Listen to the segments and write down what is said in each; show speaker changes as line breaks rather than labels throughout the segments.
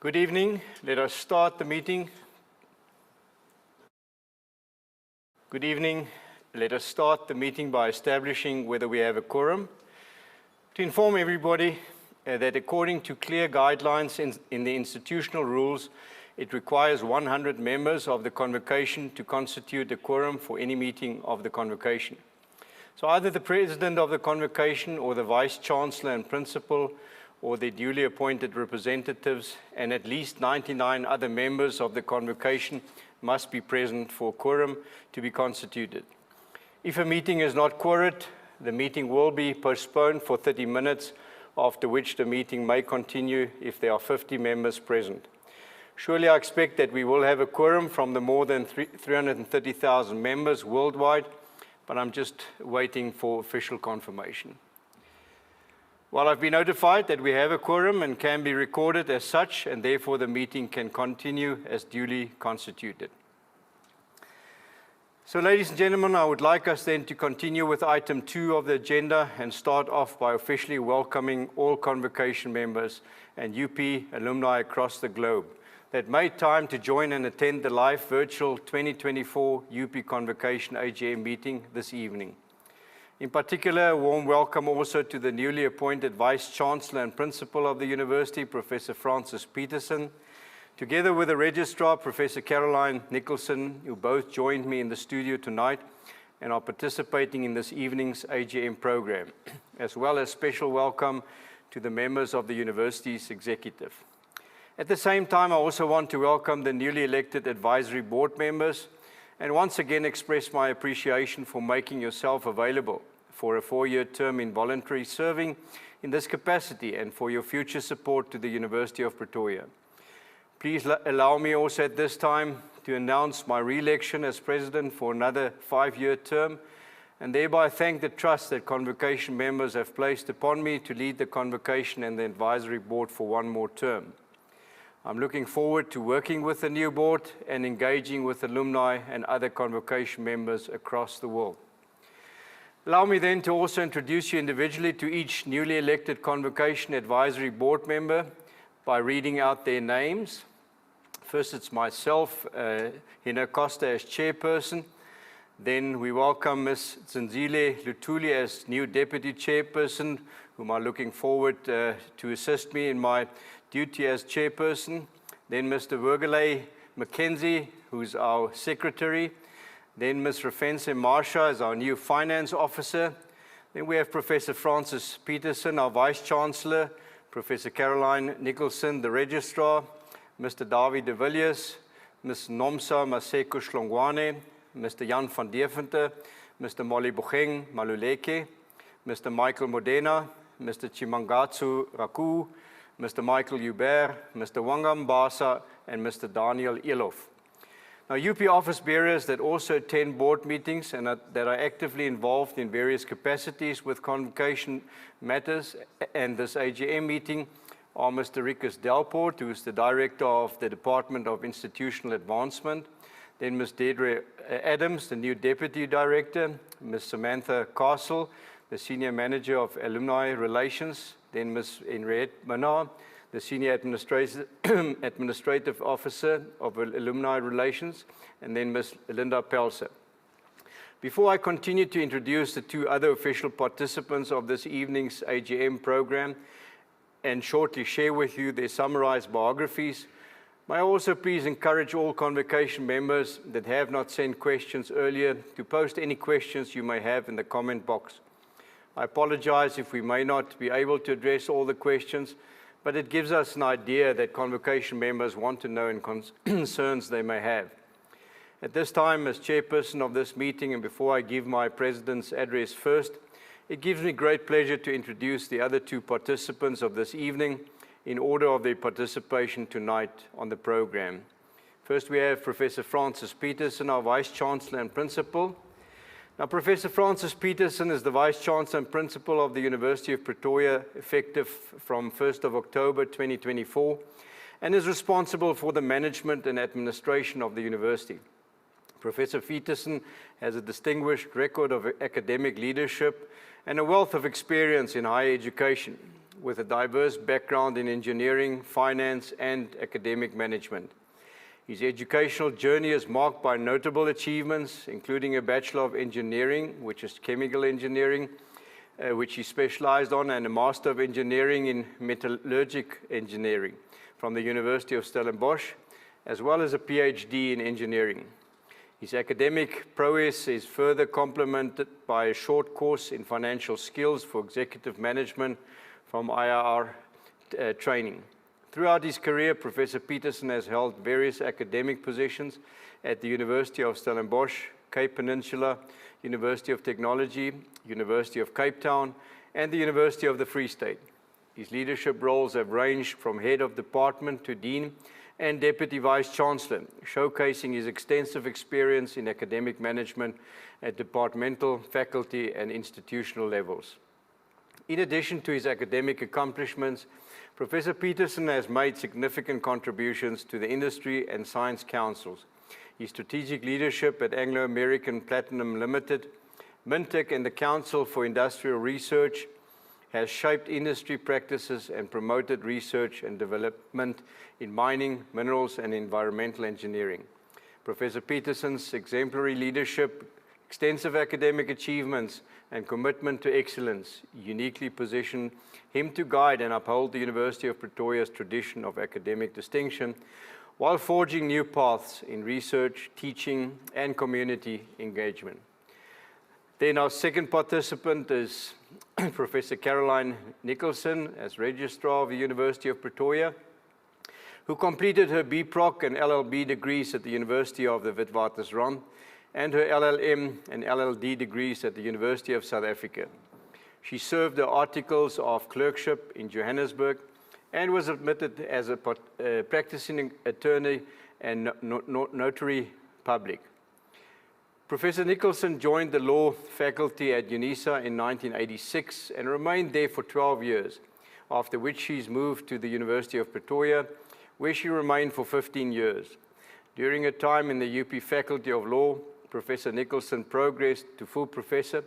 Good evening. Let us start the meeting. Good evening. Let us start the meeting by establishing whether we have a quorum. To inform everybody that according to clear guidelines in the institutional rules, it requires 100 members of the Convocation to constitute a quorum for any meeting of the Convocation. So either the President of the Convocation or the Vice-Chancellor and Principal or the duly appointed representatives and at least 99 other members of the Convocation must be present for quorum to be constituted. If a meeting is not quorate, the meeting will be postponed for 30 minutes, after which the meeting may continue if there are 50 members present. Surely I expect that we will have a quorum from the more than 330,000 members worldwide, but I'm just waiting for official confirmation. While I've been notified that we have a quorum and can be recorded as such, and therefore the meeting can continue as duly constituted. So, ladies and gentlemen, I would like us then to continue with item 2 of the agenda and start off by officially welcoming all Convocation members and UP alumni across the globe that made time to join and attend the live virtual 2024 UP Convocation AGM meeting this evening. In particular, a warm welcome also to the newly appointed Vice-Chancellor and Principal of the University, Professor Francis Peterson, together with the Registrar, Professor Caroline Nicholson, who both joined me in the studio tonight and are participating in this evening's AGM program, as well as special welcome to the members of the University's executive. At the same time, I also want to welcome the newly elected advisory board members and once again express my appreciation for making yourself available for a 4-year term in voluntary serving in this capacity and for your future support to the University of Pretoria. Please allow me also at this time to announce my re-election as President for another 5-year term and thereby thank the trust that Convocation members have placed upon me to lead the Convocation and the Advisory Board for one more term. I'm looking forward to working with the new board and engaging with alumni and other Convocation members across the world. Allow me then to also introduce you individually to each newly elected Convocation Advisory Board member by reading out their names. First, it's myself, Hina Costa as Chairperson. Then we welcome Ms. Tsinzile Lutuli as new Deputy Chairperson, whom I'm looking forward to assist me in my duty as Chairperson. Then Mr. Wergeley Mackenzie, who's our Secretary. Then Ms. Rafense Marsha as our new Finance Officer. Then we have Professor Francis Peterson, our Vice-Chancellor, Professor Caroline Nicholson, the Registrar, Mr. Dawie de Villiers, Ms. Nomsa Maseko Shlongwane, Mr. Jan van Deventer, Mr. Molly Bocheng Maluleke, Mr. Michael Modena, Mr. Chimangatsu Raku, Mr. Michael Hubert, Mr. Wangam Basa, and Mr. Daniel Elof. Now, UP office bearers that also attend board meetings and that are actively involved in various capacities with Convocation matters and this AGM meeting are Mr. Rikus Delport, who is the Director of the Department of Institutional Advancement, then Ms. Deidre Adams, the new Deputy Director, Ms. Samantha Castle, the Senior Manager of Alumni Relations, then Ms. Henriette Manar, the Senior Administrative Officer of Alumni Relations, and then Ms. Linda Pelser. Before I continue to introduce the 2 other official participants of this evening's AGM program and shortly share with you their summarized biographies, may I also please encourage all Convocation members that have not sent questions earlier to post any questions you may have in the comment box. I apologize if we may not be able to address all the questions, but it gives us an idea that Convocation members want to know and concerns they may have. At this time, as Chairperson of this meeting, and before I give my President's address first, it gives me great pleasure to introduce the other 2 participants of this evening in order of their participation tonight on the program. First, we have Professor Francis Peterson, our Vice-Chancellor and Principal. Now, Professor Francis Peterson is the Vice-Chancellor and Principal of the University of Pretoria, effective from 1st of October 2024, and is responsible for the management and administration of the university. Professor Peterson has a distinguished record of academic leadership and a wealth of experience in higher education. with a diverse background in engineering, finance, and academic management. His educational journey is marked by notable achievements, including a Bachelor of Engineering, which is chemical engineering, which he specialized on, and a Master of Engineering in metallurgic engineering from the University of Stellenbosch, as well as a PhD in engineering. His academic prowess is further complemented by a short course in financial skills for executive management from IIR training. Throughout his career, Professor Peterson has held various academic positions at the University of Stellenbosch, Cape Peninsula, University of Technology, University of Cape Town, and the University of the Free State. His leadership roles have ranged from head of department to dean and deputy vice chancellor, showcasing his extensive experience in academic management at departmental, faculty, and institutional levels. In addition to his academic accomplishments, Professor Peterson has made significant contributions to the industry and science councils. His strategic leadership at Anglo American Platinum Limited, Mintec, and the Council for Industrial Research has shaped industry practices and promoted research and development in mining, minerals, and environmental engineering. Professor Peterson's exemplary leadership, extensive academic achievements, and commitment to excellence uniquely position him to guide and uphold the University of Pretoria's tradition of academic distinction while forging new paths in research, teaching, and community engagement. Then our second participant is Professor Caroline Nicholson as Registrar of the University of Pretoria, who completed her BProc and LLB degrees at the University of the Witwatersrand and her LLM and LLD degrees at the University of South Africa. She served the articles of clerkship in Johannesburg and was admitted as a practicing attorney and notary public. Professor Nicholson joined the law faculty at UNISA in 1986 and remained there for 12 years, after which she's moved to the University of Pretoria, where she remained for 15 years. During her time in the UP Faculty of Law, Professor Nicholson progressed to full professor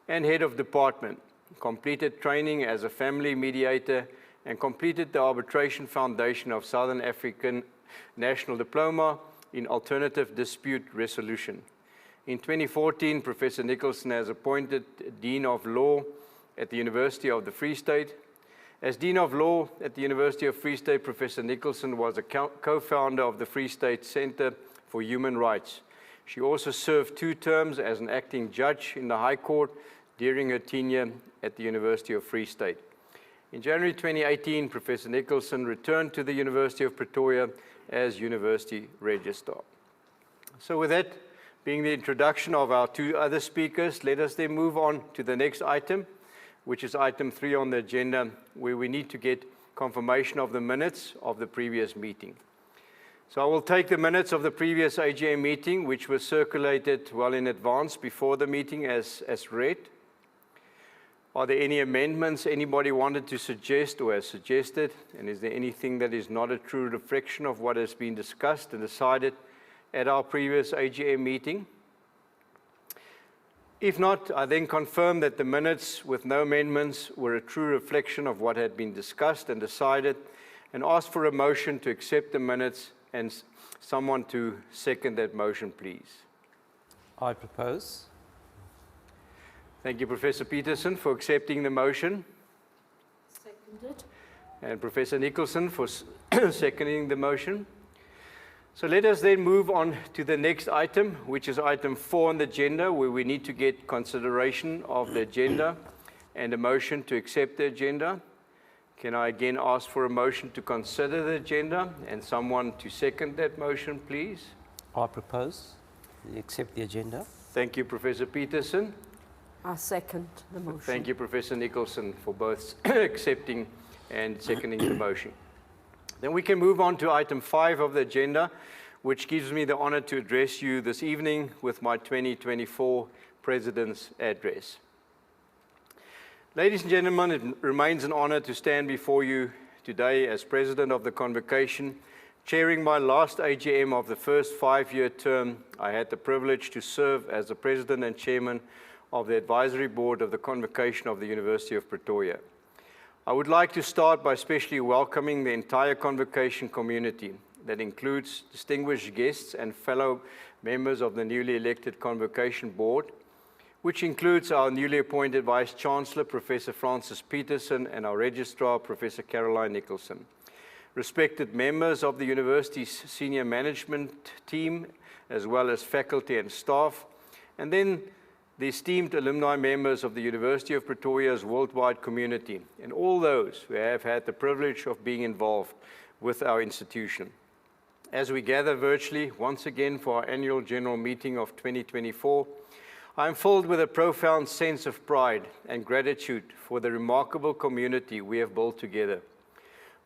and head of department, completed training as a family mediator, and completed the Arbitration Foundation of Southern African National Diploma in Alternative Dispute Resolution. In 2014, Professor Nicholson was appointed Dean of Law at the University of the Free State. As Dean of Law at the University of Free State, Professor Nicholson was a co-founder of the Free State Center for Human Rights. She also served 2 terms as an acting judge in the High Court during her tenure at the University of Free State. In January 2018, Professor Nicholson returned to the University of Pretoria as University Registrar. So with that being the introduction of our 2 other speakers, let us then move on to the next item, which is item 3 on the agenda, where we need to get confirmation of the minutes of the previous meeting. So I will take the minutes of the previous AGM meeting, which was circulated well in advance before the meeting as read. Are there any amendments anybody wanted to suggest or has suggested? And is there anything that is not a true reflection of what has been discussed and decided at our previous AGM meeting? If not, I then confirm that the minutes with no amendments were a true reflection of what had been discussed and decided, and ask for a motion to accept the minutes and someone to second that motion, please.
I propose.
Thank you, Professor Peterson, for accepting the motion.
Seconded.
And Professor Nicholson for seconding the motion. So let us then move on to the next item, which is item 4 on the agenda, where we need to get consideration of the agenda and a motion to accept the agenda. Can I again ask for a motion to consider the agenda and someone to second that motion, please?
I propose we accept the agenda.
Thank you, Professor Peterson.
I second the motion.
Thank you, Professor Nicholson, for both accepting and seconding the motion. Then we can move on to item 5 of the agenda, which gives me the honor to address you this evening with my 2024 President's Address. Ladies and gentlemen, it remains an honor to stand before you today as President of the Convocation, chairing my last AGM of the first 5-year term. I had the privilege to serve as the President and Chairman of the Advisory Board of the Convocation of the University of Pretoria. I would like to start by especially welcoming the entire Convocation community that includes distinguished guests and fellow members of the newly elected Convocation Board, which includes our newly appointed Vice-Chancellor, Professor Francis Peterson, and our Registrar, Professor Caroline Nicholson. Respected members of the university's senior management team, as well as faculty and staff, and then the esteemed alumni members of the University of Pretoria's worldwide community, and all those who have had the privilege of being involved with our institution. As we gather virtually once again for our annual general meeting of 2024, I am filled with a profound sense of pride and gratitude for the remarkable community we have built together.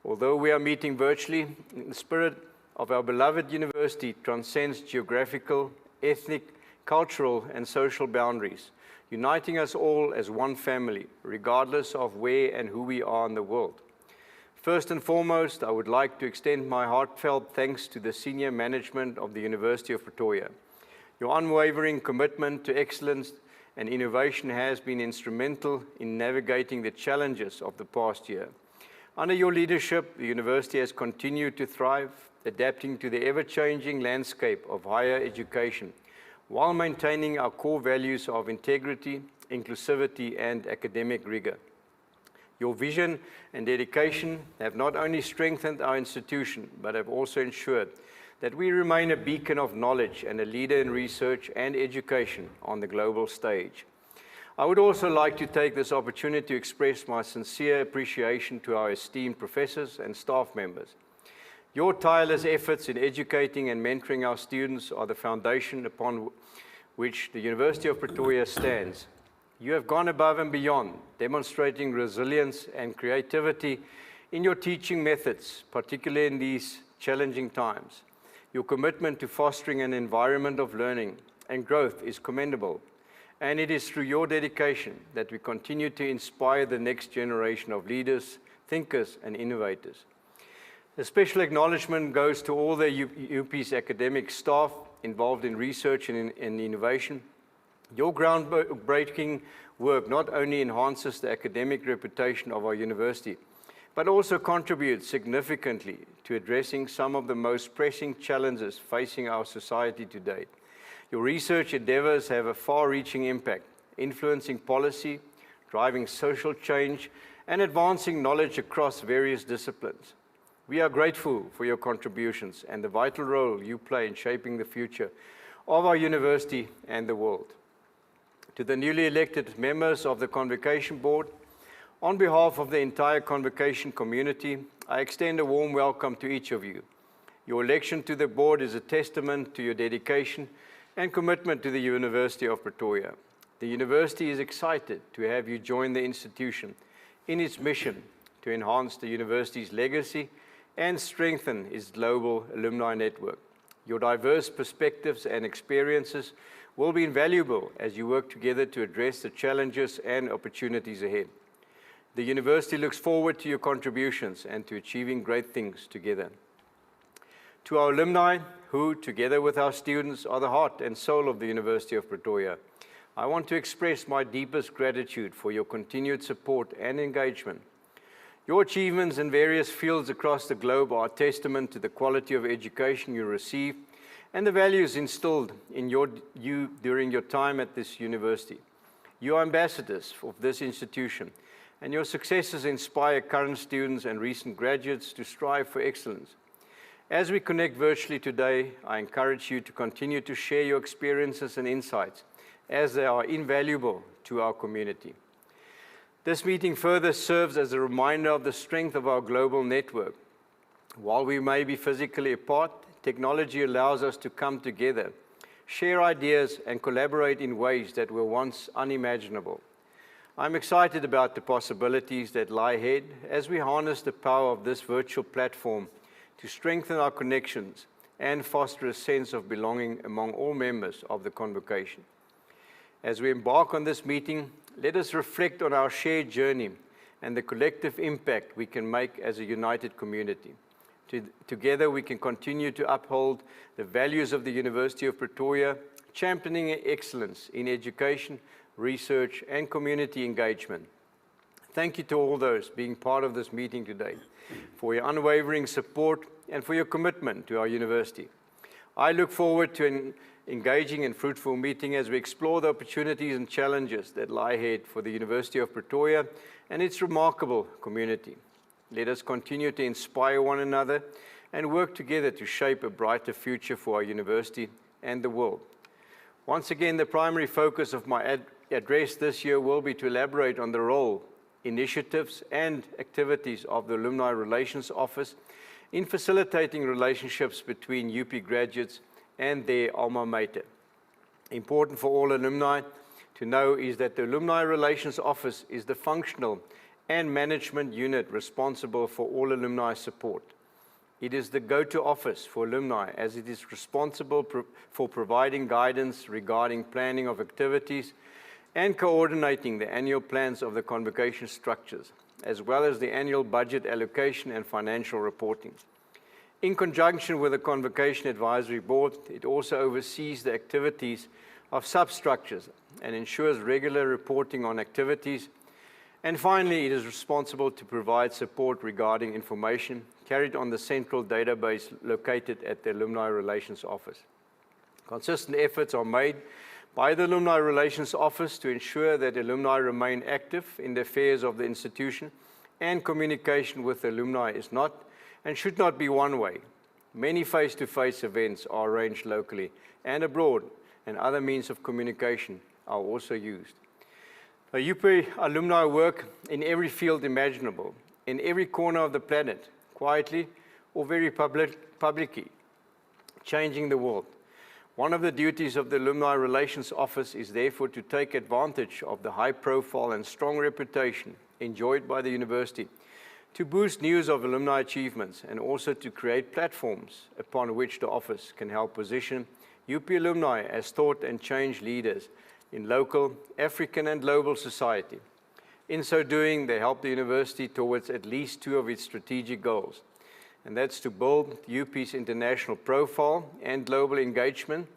Although we are meeting virtually, the spirit of our beloved university transcends geographical, ethnic, cultural, and social boundaries, uniting us all as one family, regardless of where and who we are in the world. First and foremost, I would like to extend my heartfelt thanks to the senior management of the University of Pretoria. Your unwavering commitment to excellence and innovation has been instrumental in navigating the challenges of the past year. Under your leadership, the university has continued to thrive, adapting to the ever-changing landscape of higher education, while maintaining our core values of integrity, inclusivity, and academic rigor. Your vision and dedication have not only strengthened our institution, but have also ensured that we remain a beacon of knowledge and a leader in research and education on the global stage. I would also like to take this opportunity to express my sincere appreciation to our esteemed professors and staff members. Your tireless efforts in educating and mentoring our students are the foundation upon which the University of Pretoria stands. You have gone above and beyond, demonstrating resilience and creativity in your teaching methods, particularly in these challenging times. Your commitment to fostering an environment of learning and growth is commendable, and it is through your dedication that we continue to inspire the next generation of leaders, thinkers, and innovators. A special acknowledgement goes to all the UP's academic staff involved in research and innovation. Your groundbreaking work not only enhances the academic reputation of our university, but also contributes significantly to addressing some of the most pressing challenges facing our society today. Your research endeavors have a far-reaching impact, influencing policy, driving social change, and advancing knowledge across various disciplines. We are grateful for your contributions and the vital role you play in shaping the future of our university and the world. To the newly elected members of the Convocation Board, on behalf of the entire Convocation community, I extend a warm welcome to each of you. Your election to the board is a testament to your dedication and commitment to the University of Pretoria. The university is excited to have you join the institution in its mission to enhance the university's legacy and strengthen its global alumni network. Your diverse perspectives and experiences will be invaluable as you work together to address the challenges and opportunities ahead. The university looks forward to your contributions and to achieving great things together. To our alumni, who, together with our students, are the heart and soul of the University of Pretoria, I want to express my deepest gratitude for your continued support and engagement. Your achievements in various fields across the globe are a testament to the quality of education you receive and the values instilled in you during your time at this university. You are ambassadors of this institution, and your successes inspire current students and recent graduates to strive for excellence. As we connect virtually today, I encourage you to continue to share your experiences and insights, as they are invaluable to our community. This meeting further serves as a reminder of the strength of our global network. While we may be physically apart, technology allows us to come together, share ideas, and collaborate in ways that were once unimaginable. I'm excited about the possibilities that lie ahead as we harness the power of this virtual platform to strengthen our connections and foster a sense of belonging among all members of the Convocation. As we embark on this meeting, let us reflect on our shared journey and the collective impact we can make as a united community. Together, we can continue to uphold the values of the University of Pretoria, championing excellence in education, research, and community engagement. Thank you to all those being part of this meeting today for your unwavering support and for your commitment to our university. I look forward to an engaging and fruitful meeting as we explore the opportunities and challenges that lie ahead for the University of Pretoria and its remarkable community. Let us continue to inspire one another and work together to shape a brighter future for our university and the world. Once again, the primary focus of my address this year will be to elaborate on the role, initiatives, and activities of the Alumni Relations Office in facilitating relationships between UP graduates and their alma mater. Important for all alumni to know is that the Alumni Relations Office is the functional and management unit responsible for all alumni support. It is the go-to office for alumni as it is responsible for providing guidance regarding planning of activities and coordinating the annual plans of the convocation structures, as well as the annual budget allocation and financial reporting. In conjunction with the Convocation Advisory Board, it also oversees the activities of substructures and ensures regular reporting on activities. And finally, it is responsible to provide support regarding information carried on the central database located at the Alumni Relations Office. Consistent efforts are made by the Alumni Relations Office to ensure that alumni remain active in the affairs of the institution, and communication with the alumni is not and should not be one way. Many face-to-face events are arranged locally and abroad, and other means of communication are also used. The UP alumni work in every field imaginable, in every corner of the planet, quietly or very publicly, changing the world. One of the duties of the Alumni Relations Office is therefore to take advantage of the high profile and strong reputation enjoyed by the university to boost news of alumni achievements and also to create platforms upon which the office can help position UP alumni as thought and change leaders in local, African and global society. In so doing, they help the university towards at least two of its strategic goals, and that's to build UP's international profile and global engagement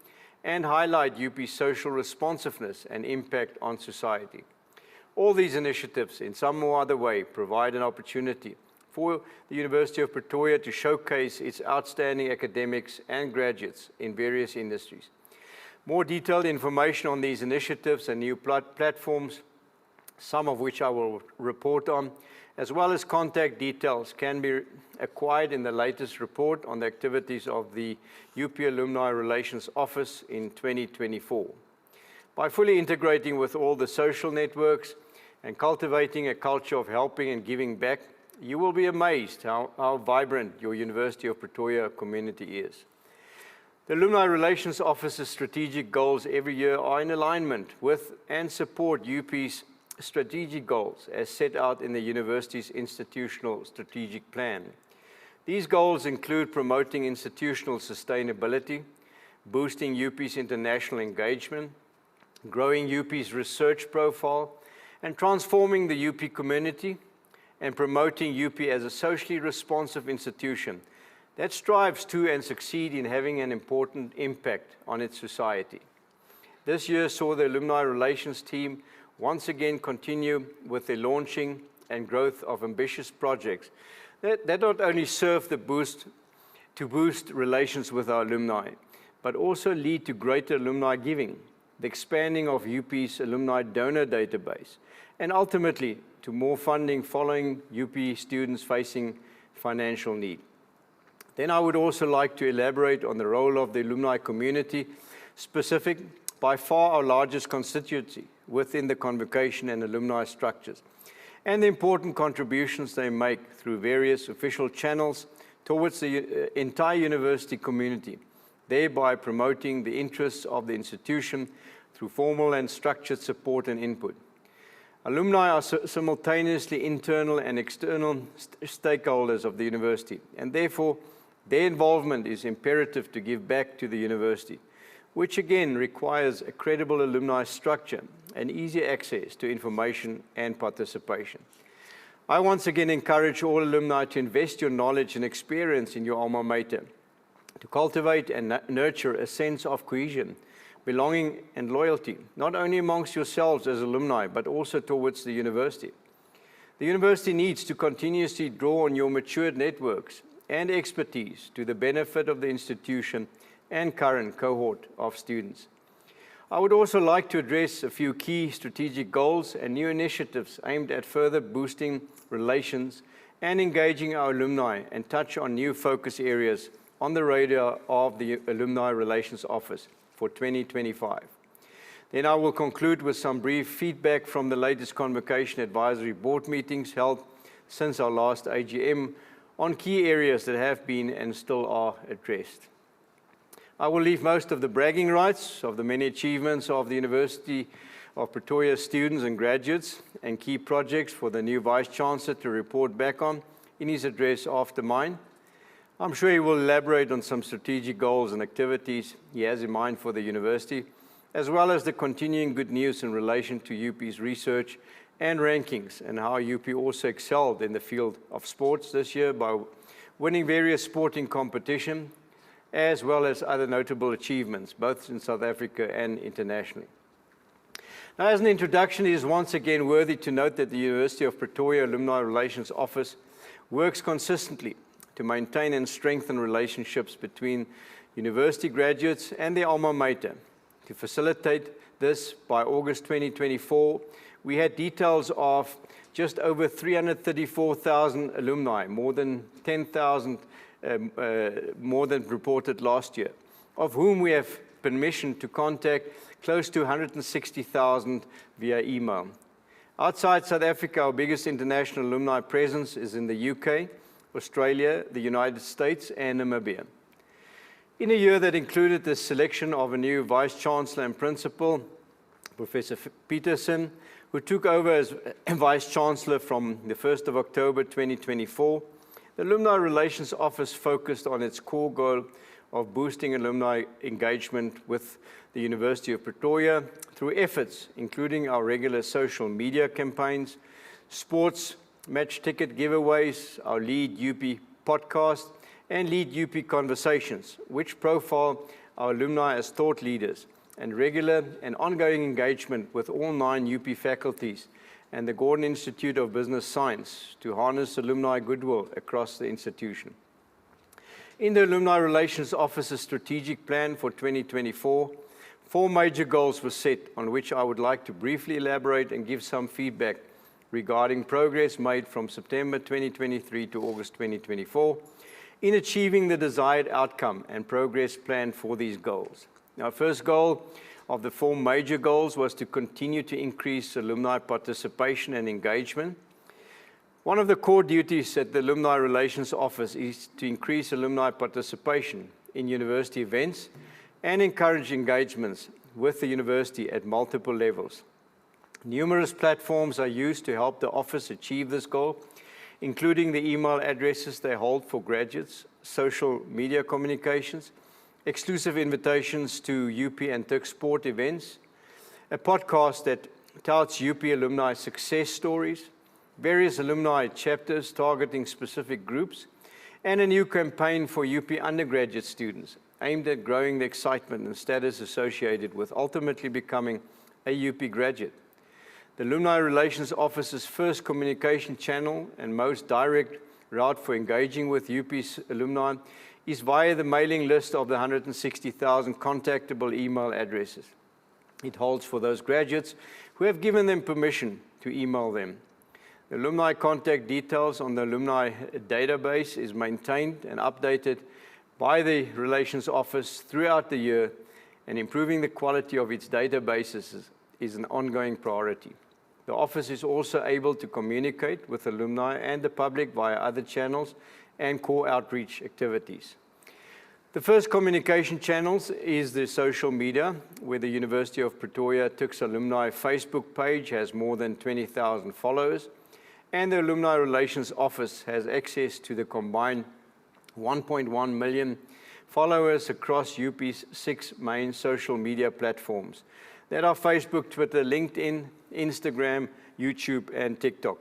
and highlight UP's social responsiveness and impact on society. All these initiatives, in some or other way, provide an opportunity for the University of Pretoria to showcase its outstanding academics and graduates in various industries. More detailed information on these initiatives and new platforms, some of which I will report on, as well as contact details, can be acquired in the latest report on the activities of the UP Alumni Relations Office in 2024. By fully integrating with all the social networks and cultivating a culture of helping and giving back, you will be amazed how vibrant your University of Pretoria community is. The Alumni Relations Office's strategic goals every year are in alignment with and support UP's strategic goals as set out in the university's institutional strategic plan. These goals include promoting institutional sustainability, boosting UP's international engagement, growing UP's research profile, and transforming the UP community, and promoting UP as a socially responsive institution that strives to and succeed in having an important impact on its society. This year saw the Alumni Relations team once again continue with the launching and growth of ambitious projects that not only serve to boost relations with our alumni, but also lead to greater alumni giving, the expanding of UP's alumni donor database, and ultimately to more funding following UP students facing financial need. Then I would also like to elaborate on the role of the alumni community, specific, by far our largest constituency within the convocation and alumni structures, and the important contributions they make through various official channels towards the entire university community, thereby promoting the interests of the institution through formal and structured support and input. Alumni are simultaneously internal and external stakeholders of the university, and therefore their involvement is imperative to give back to the university, which again requires a credible alumni structure and easy access to information and participation. I once again encourage all alumni to invest your knowledge and experience in your alma mater, to cultivate and nurture a sense of cohesion, belonging and loyalty, not only amongst yourselves as alumni, but also towards the university. The university needs to continuously draw on your matured networks and expertise to the benefit of the institution and current cohort of students. I would also like to address a few key strategic goals and new initiatives aimed at further boosting relations and engaging our alumni, and touch on new focus areas on the radar of the Alumni Relations Office for 2025. Then I will conclude with some brief feedback from the latest Convocation Advisory Board meetings held since our last AGM on key areas that have been and still are addressed. I will leave most of the bragging rights of the many achievements of the University of Pretoria students and graduates and key projects for the new Vice-Chancellor to report back on in his address after mine. I'm sure he will elaborate on some strategic goals and activities he has in mind for the university, as well as the continuing good news in relation to UP's research and rankings, and how UP also excelled in the field of sports this year by winning various sporting competitions, as well as other notable achievements, both in South Africa and internationally. Now, as an introduction, it is once again worthy to note that the University of Pretoria Alumni Relations Office works consistently to maintain and strengthen relationships between university graduates and their alma mater. To facilitate this, by August 2024, we had details of just over 334,000 alumni, more than 10,000 more than reported last year, of whom we have permission to contact close to 160,000 via email. Outside South Africa, our biggest international alumni presence is in the UK, Australia, the United States, and Namibia. In a year that included the selection of a new Vice-Chancellor and Principal, Professor Peterson, who took over as Vice-Chancellor from the 1st of October 2024, the Alumni Relations Office focused on its core goal of boosting alumni engagement with the University of Pretoria through efforts including our regular social media campaigns, sports match ticket giveaways, our Lead UP podcast, and Lead UP Conversations, which profile our alumni as thought leaders, and regular and ongoing engagement with all 9 UP faculties and the Gordon Institute of Business Science to harness alumni goodwill across the institution. In the Alumni Relations Office's strategic plan for 2024, 4 major goals were set on which I would like to briefly elaborate and give some feedback regarding progress made from September 2023 to August 2024 in achieving the desired outcome and progress planned for these goals. Our first goal of the 4 major goals was to continue to increase alumni participation and engagement. One of the core duties at the Alumni Relations Office is to increase alumni participation in university events and encourage engagements with the university at multiple levels. Numerous platforms are used to help the office achieve this goal, including the email addresses they hold for graduates, social media communications, exclusive invitations to UP and TUC sport events, a podcast that touts UP alumni success stories, various alumni chapters targeting specific groups, and a new campaign for UP undergraduate students aimed at growing the excitement and status associated with ultimately becoming a UP graduate. The Alumni Relations Office's first communication channel and most direct route for engaging with UP's alumni is via the mailing list of the 160,000 contactable email addresses it holds for those graduates who have given them permission to email them. The alumni contact details on the alumni database is maintained and updated by the Relations Office throughout the year, and improving the quality of its databases is an ongoing priority. The office is also able to communicate with alumni and the public via other channels and core outreach activities. The first communication channels is the social media, where the University of Pretoria TUC's alumni Facebook page has more than 20,000 followers, and the Alumni Relations Office has access to the combined 1.1 million followers across UP's 6 main social media platforms that are Facebook, Twitter, LinkedIn, Instagram, YouTube, and TikTok.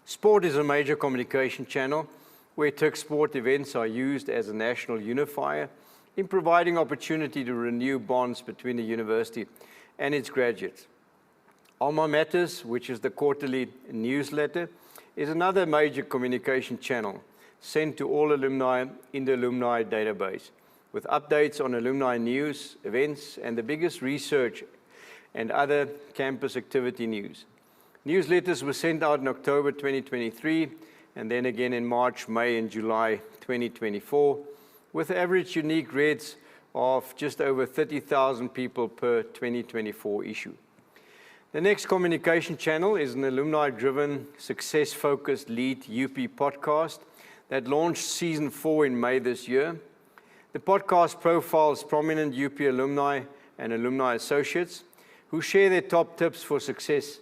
Sport is a major communication channel where TUC sport events are used as a national unifier in providing opportunity to renew bonds between the university and its graduates. Alma Matters, which is the quarterly newsletter, is another major communication channel sent to all alumni in the alumni database, with updates on alumni news, events, and the biggest research and other campus activity news. Newsletters were sent out in October 2023, and then again in March, May, and July 2024, with average unique reads of just over 30,000 people per 2024 issue. The next communication channel is an alumni-driven, success-focused Lead UP podcast that launched season 4 in May this year. The podcast profiles prominent UP alumni and alumni associates who share their top tips for success,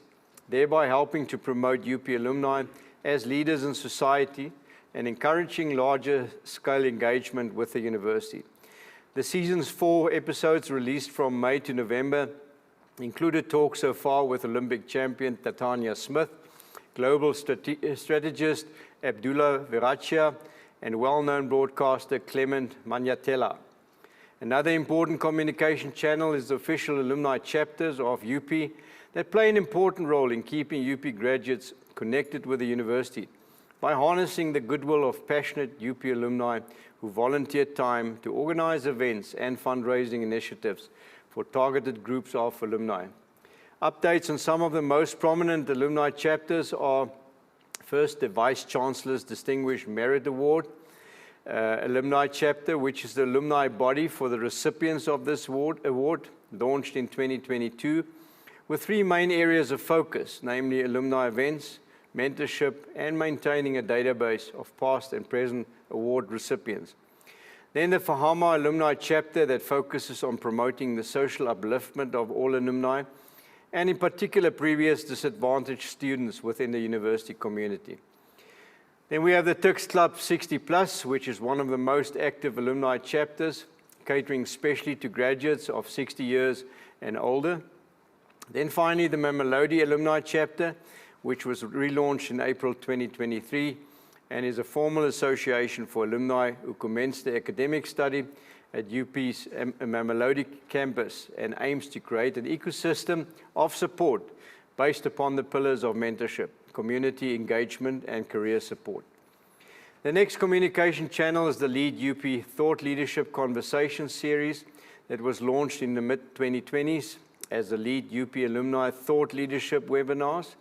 thereby helping to promote UP alumni as leaders in society and encouraging larger scale engagement with the university. The season's 4 episodes released from May to November included talks so far with Olympic champion Tatania Smith, global strategist Abdullah Virachia, and well-known broadcaster Clement Magnatella. Another important communication channel is the official alumni chapters of UP that play an important role in keeping UP graduates connected with the university by harnessing the goodwill of passionate UP alumni who volunteer time to organize events and fundraising initiatives for targeted groups of alumni. Updates on some of the most prominent alumni chapters are first the Vice Chancellor's Distinguished Merit Award, alumni chapter, which is the alumni body for the recipients of this award, launched in 2022, with 3 main areas of focus, namely alumni events, mentorship, and maintaining a database of past and present award recipients. Then the Fahama alumni chapter that focuses on promoting the social upliftment of all alumni, and in particular previous disadvantaged students within the university community. Then we have the Tuks Club 60+, which is one of the most active alumni chapters, catering especially to graduates of 60 years and older. Then finally, the Mamelodi alumni chapter, which was relaunched in April 2023, and is a formal association for alumni who commenced their academic study at UP's Mamelodi campus and aims to create an ecosystem of support based upon the pillars of mentorship, community engagement, and career support. The next communication channel is the Lead UP Thought Leadership Conversation series that was launched in the mid-2020s as the Lead UP Alumni Thought Leadership webinars.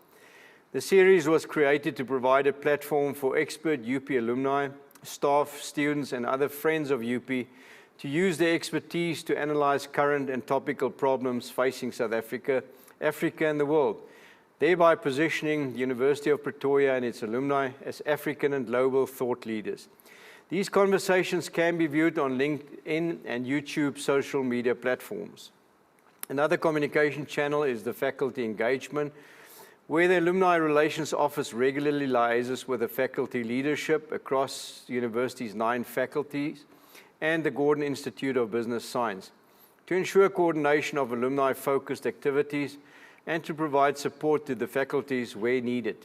The series was created to provide a platform for expert UP alumni, staff, students, and other friends of UP to use their expertise to analyze current and topical problems facing South Africa, Africa, and the world, thereby positioning the University of Pretoria and its alumni as African and global thought leaders. These conversations can be viewed on LinkedIn and YouTube social media platforms. Another communication channel is the faculty engagement, where the Alumni Relations Office regularly liaises with the faculty leadership across the university's 9 faculties and the Gordon Institute of Business Science to ensure coordination of alumni-focused activities and to provide support to the faculties where needed.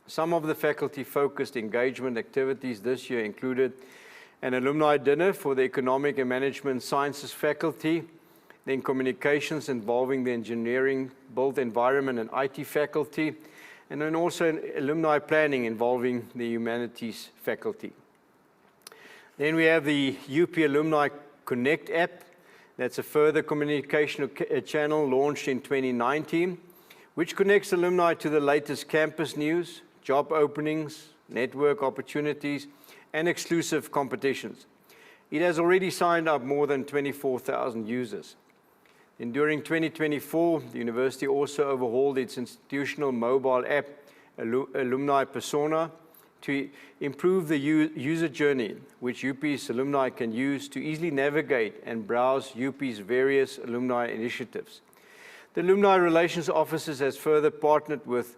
Some of the faculty-focused engagement activities this year included an alumni dinner for the Economic and Management Sciences faculty, then communications involving the engineering, built environment, and IT faculty, and then also alumni planning involving the humanities faculty. Then we have the UP Alumni Connect app. That's a further communication channel launched in 2019, which connects alumni to the latest campus news, job openings, network opportunities, and exclusive competitions. It has already signed up more than 24,000 users. And during 2024, the university also overhauled its institutional mobile app, Alumni Persona, to improve the user journey, which UP's alumni can use to easily navigate and browse UP's various alumni initiatives. The Alumni Relations Offices has further partnered with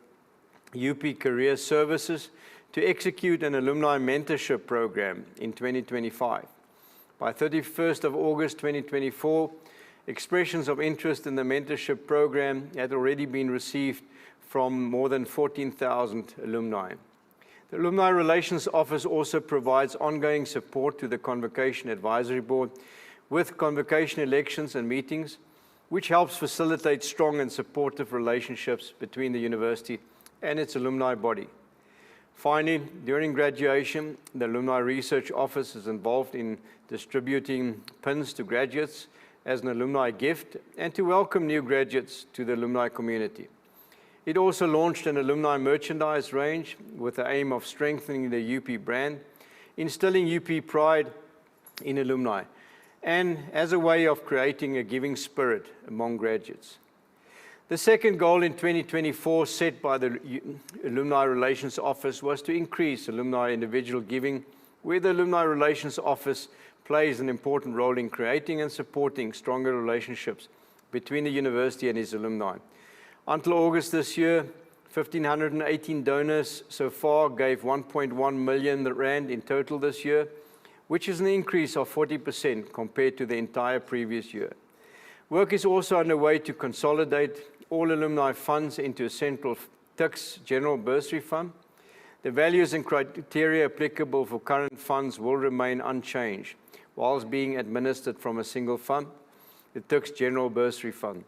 UP Career Services to execute an alumni mentorship program in 2025. By 31st of August 2024, expressions of interest in the mentorship program had already been received from more than 14,000 alumni. The Alumni Relations Office also provides ongoing support to the Convocation Advisory Board with convocation elections and meetings, which helps facilitate strong and supportive relationships between the university and its alumni body. Finally, during graduation, the Alumni Research Office is involved in distributing pins to graduates as an alumni gift and to welcome new graduates to the alumni community. It also launched an alumni merchandise range with the aim of strengthening the UP brand, instilling UP pride in alumni, and as a way of creating a giving spirit among graduates. The second goal in 2024 set by the Alumni Relations Office was to increase alumni individual giving, where the Alumni Relations Office plays an important role in creating and supporting stronger relationships between the university and its alumni. Until August this year, 1,518 donors so far gave 1.1 million rand in total this year, which is an increase of 40% compared to the entire previous year. Work is also underway to consolidate all alumni funds into a central TICS General Bursary Fund. The values and criteria applicable for current funds will remain unchanged, whilst being administered from a single fund, the TICS General Bursary Fund.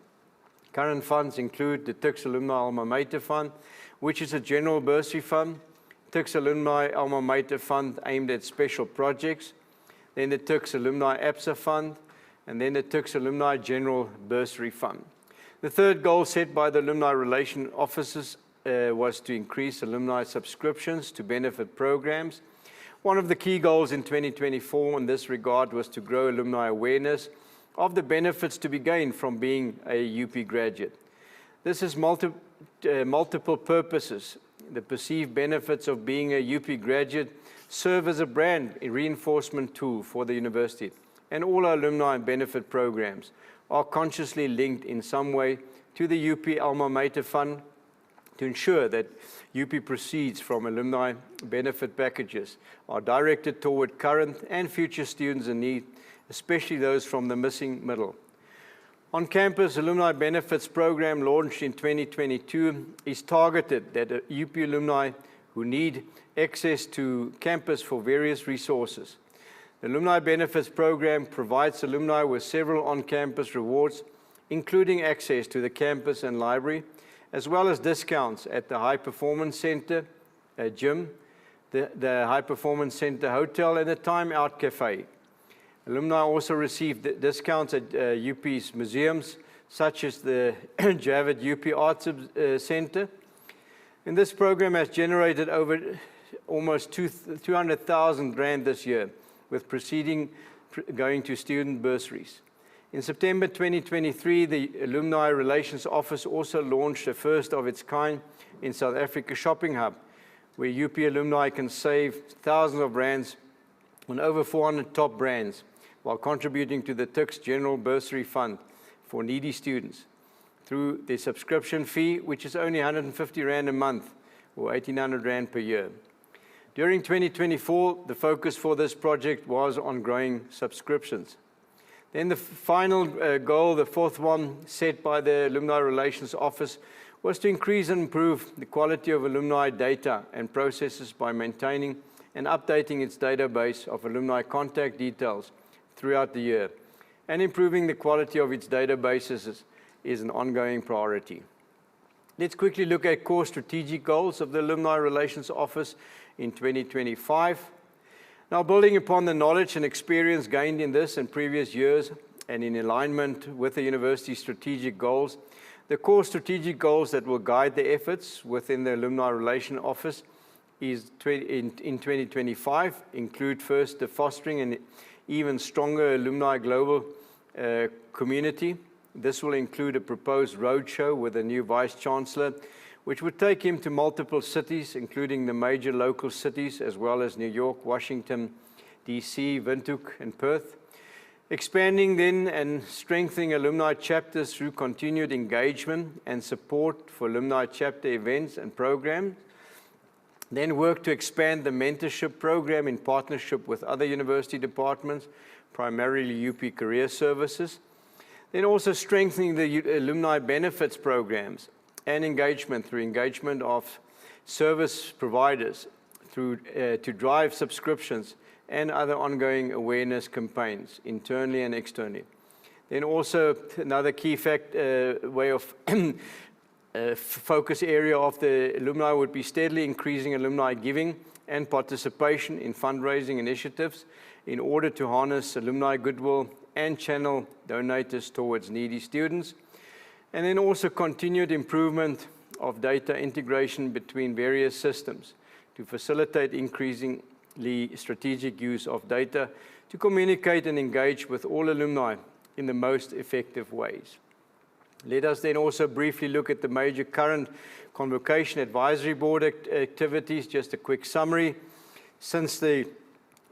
Current funds include the TICS Alumni Alma Mater Fund, which is a general bursary fund, TICS Alumni Alma Mater Fund aimed at special projects, then the TICS Alumni APSA Fund, and then the TICS Alumni General Bursary Fund. The third goal set by the Alumni Relation Offices was to increase alumni subscriptions to benefit programs. One of the key goals in 2024 in this regard was to grow alumni awareness of the benefits to be gained from being a UP graduate. This has multiple purposes. The perceived benefits of being a UP graduate serve as a brand reinforcement tool for the university, and all our alumni benefit programs are consciously linked in some way to the UP Alma Mater Fund to ensure that UP proceeds from alumni benefit packages are directed toward current and future students in need, especially those from the missing middle. On campus, Alumni Benefits Program launched in 2022 is targeted at UP alumni who need access to campus for various resources. The Alumni Benefits Program provides alumni with several on-campus rewards, including access to the campus and library, as well as discounts at the High Performance Center, gym, the High Performance Center Hotel, and the Time Out Cafe. Alumni also receive discounts at UP's museums, such as the Javid UP Arts Center. And this program has generated over almost 200,000 rand this year, with proceeding going to student bursaries. In September 2023, the Alumni Relations Office also launched a first of its kind in South Africa shopping hub, where UP alumni can save thousands of rands on over 400 top brands, while contributing to the TICS General Bursary Fund for needy students through the subscription fee, which is only 150 Rand a month or 1,800 Rand per year. During 2024, the focus for this project was on growing subscriptions. Then the final goal, the fourth one set by the Alumni Relations Office, was to increase and improve the quality of alumni data and processes by maintaining and updating its database of alumni contact details throughout the year. And improving the quality of its databases is an ongoing priority. Let's quickly look at core strategic goals of the Alumni Relations Office in 2025. Now, building upon the knowledge and experience gained in this and previous years, and in alignment with the university's strategic goals, the core strategic goals that will guide the efforts within the Alumni Relations Office in 2025 include first, the fostering an even stronger alumni global community. This will include a proposed roadshow with a new Vice Chancellor, which would take him to multiple cities, including the major local cities, as well as New York, Washington, DC, Windhoek, and Perth. Expanding then and strengthening alumni chapters through continued engagement and support for alumni chapter events and programs. Then work to expand the mentorship program in partnership with other university departments, primarily UP Career Services. Then also strengthening the alumni benefits programs and engagement through engagement of service providers through to drive subscriptions and other ongoing awareness campaigns, internally and externally. Then also another key way of focus area of the alumni would be steadily increasing alumni giving and participation in fundraising initiatives in order to harness alumni goodwill and channel donors towards needy students. And then also continued improvement of data integration between various systems to facilitate increasingly strategic use of data to communicate and engage with all alumni in the most effective ways. Let us then also briefly look at the major current Convocation Advisory Board activities. Just a quick summary. Since the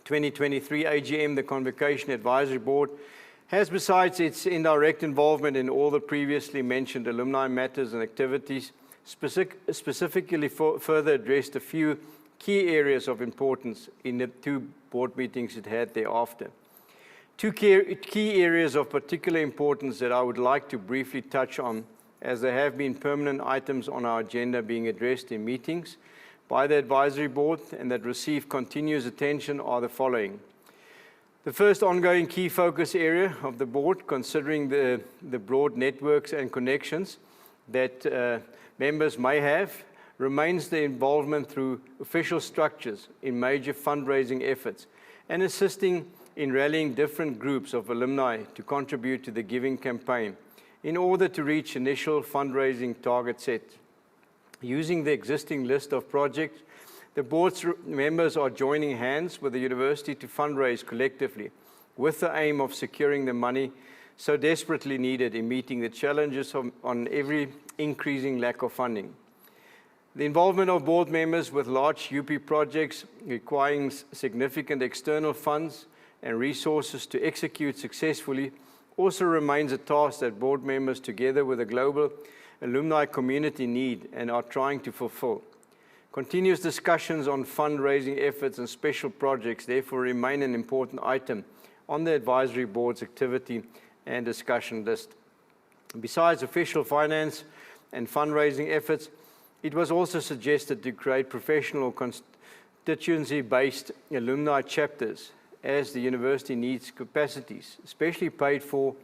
2023 AGM, the Convocation Advisory Board has, besides its indirect involvement in all the previously mentioned alumni matters and activities, specifically further addressed a few key areas of importance in the 2 board meetings it had thereafter. 2 key areas of particular importance that I would like to briefly touch on, as there have been permanent items on our agenda being addressed in meetings by the Advisory Board and that receive continuous attention, are the following. The first ongoing key focus area of the board, considering the broad networks and connections that members may have, remains the involvement through official structures in major fundraising efforts and assisting in rallying different groups of alumni to contribute to the giving campaign in order to reach initial fundraising target set. Using the existing list of projects, the board's members are joining hands with the university to fundraise collectively with the aim of securing the money so desperately needed in meeting the challenges on every increasing lack of funding. The involvement of board members with large UP projects requiring significant external funds and resources to execute successfully also remains a task that board members, together with the global alumni community, need and are trying to fulfill. Continuous discussions on fundraising efforts and special projects therefore remain an important item on the Advisory Board's activity and discussion list. Besides official finance and fundraising efforts, it was also suggested to create professional or constituency-based alumni chapters, as the university needs capacities, especially paid for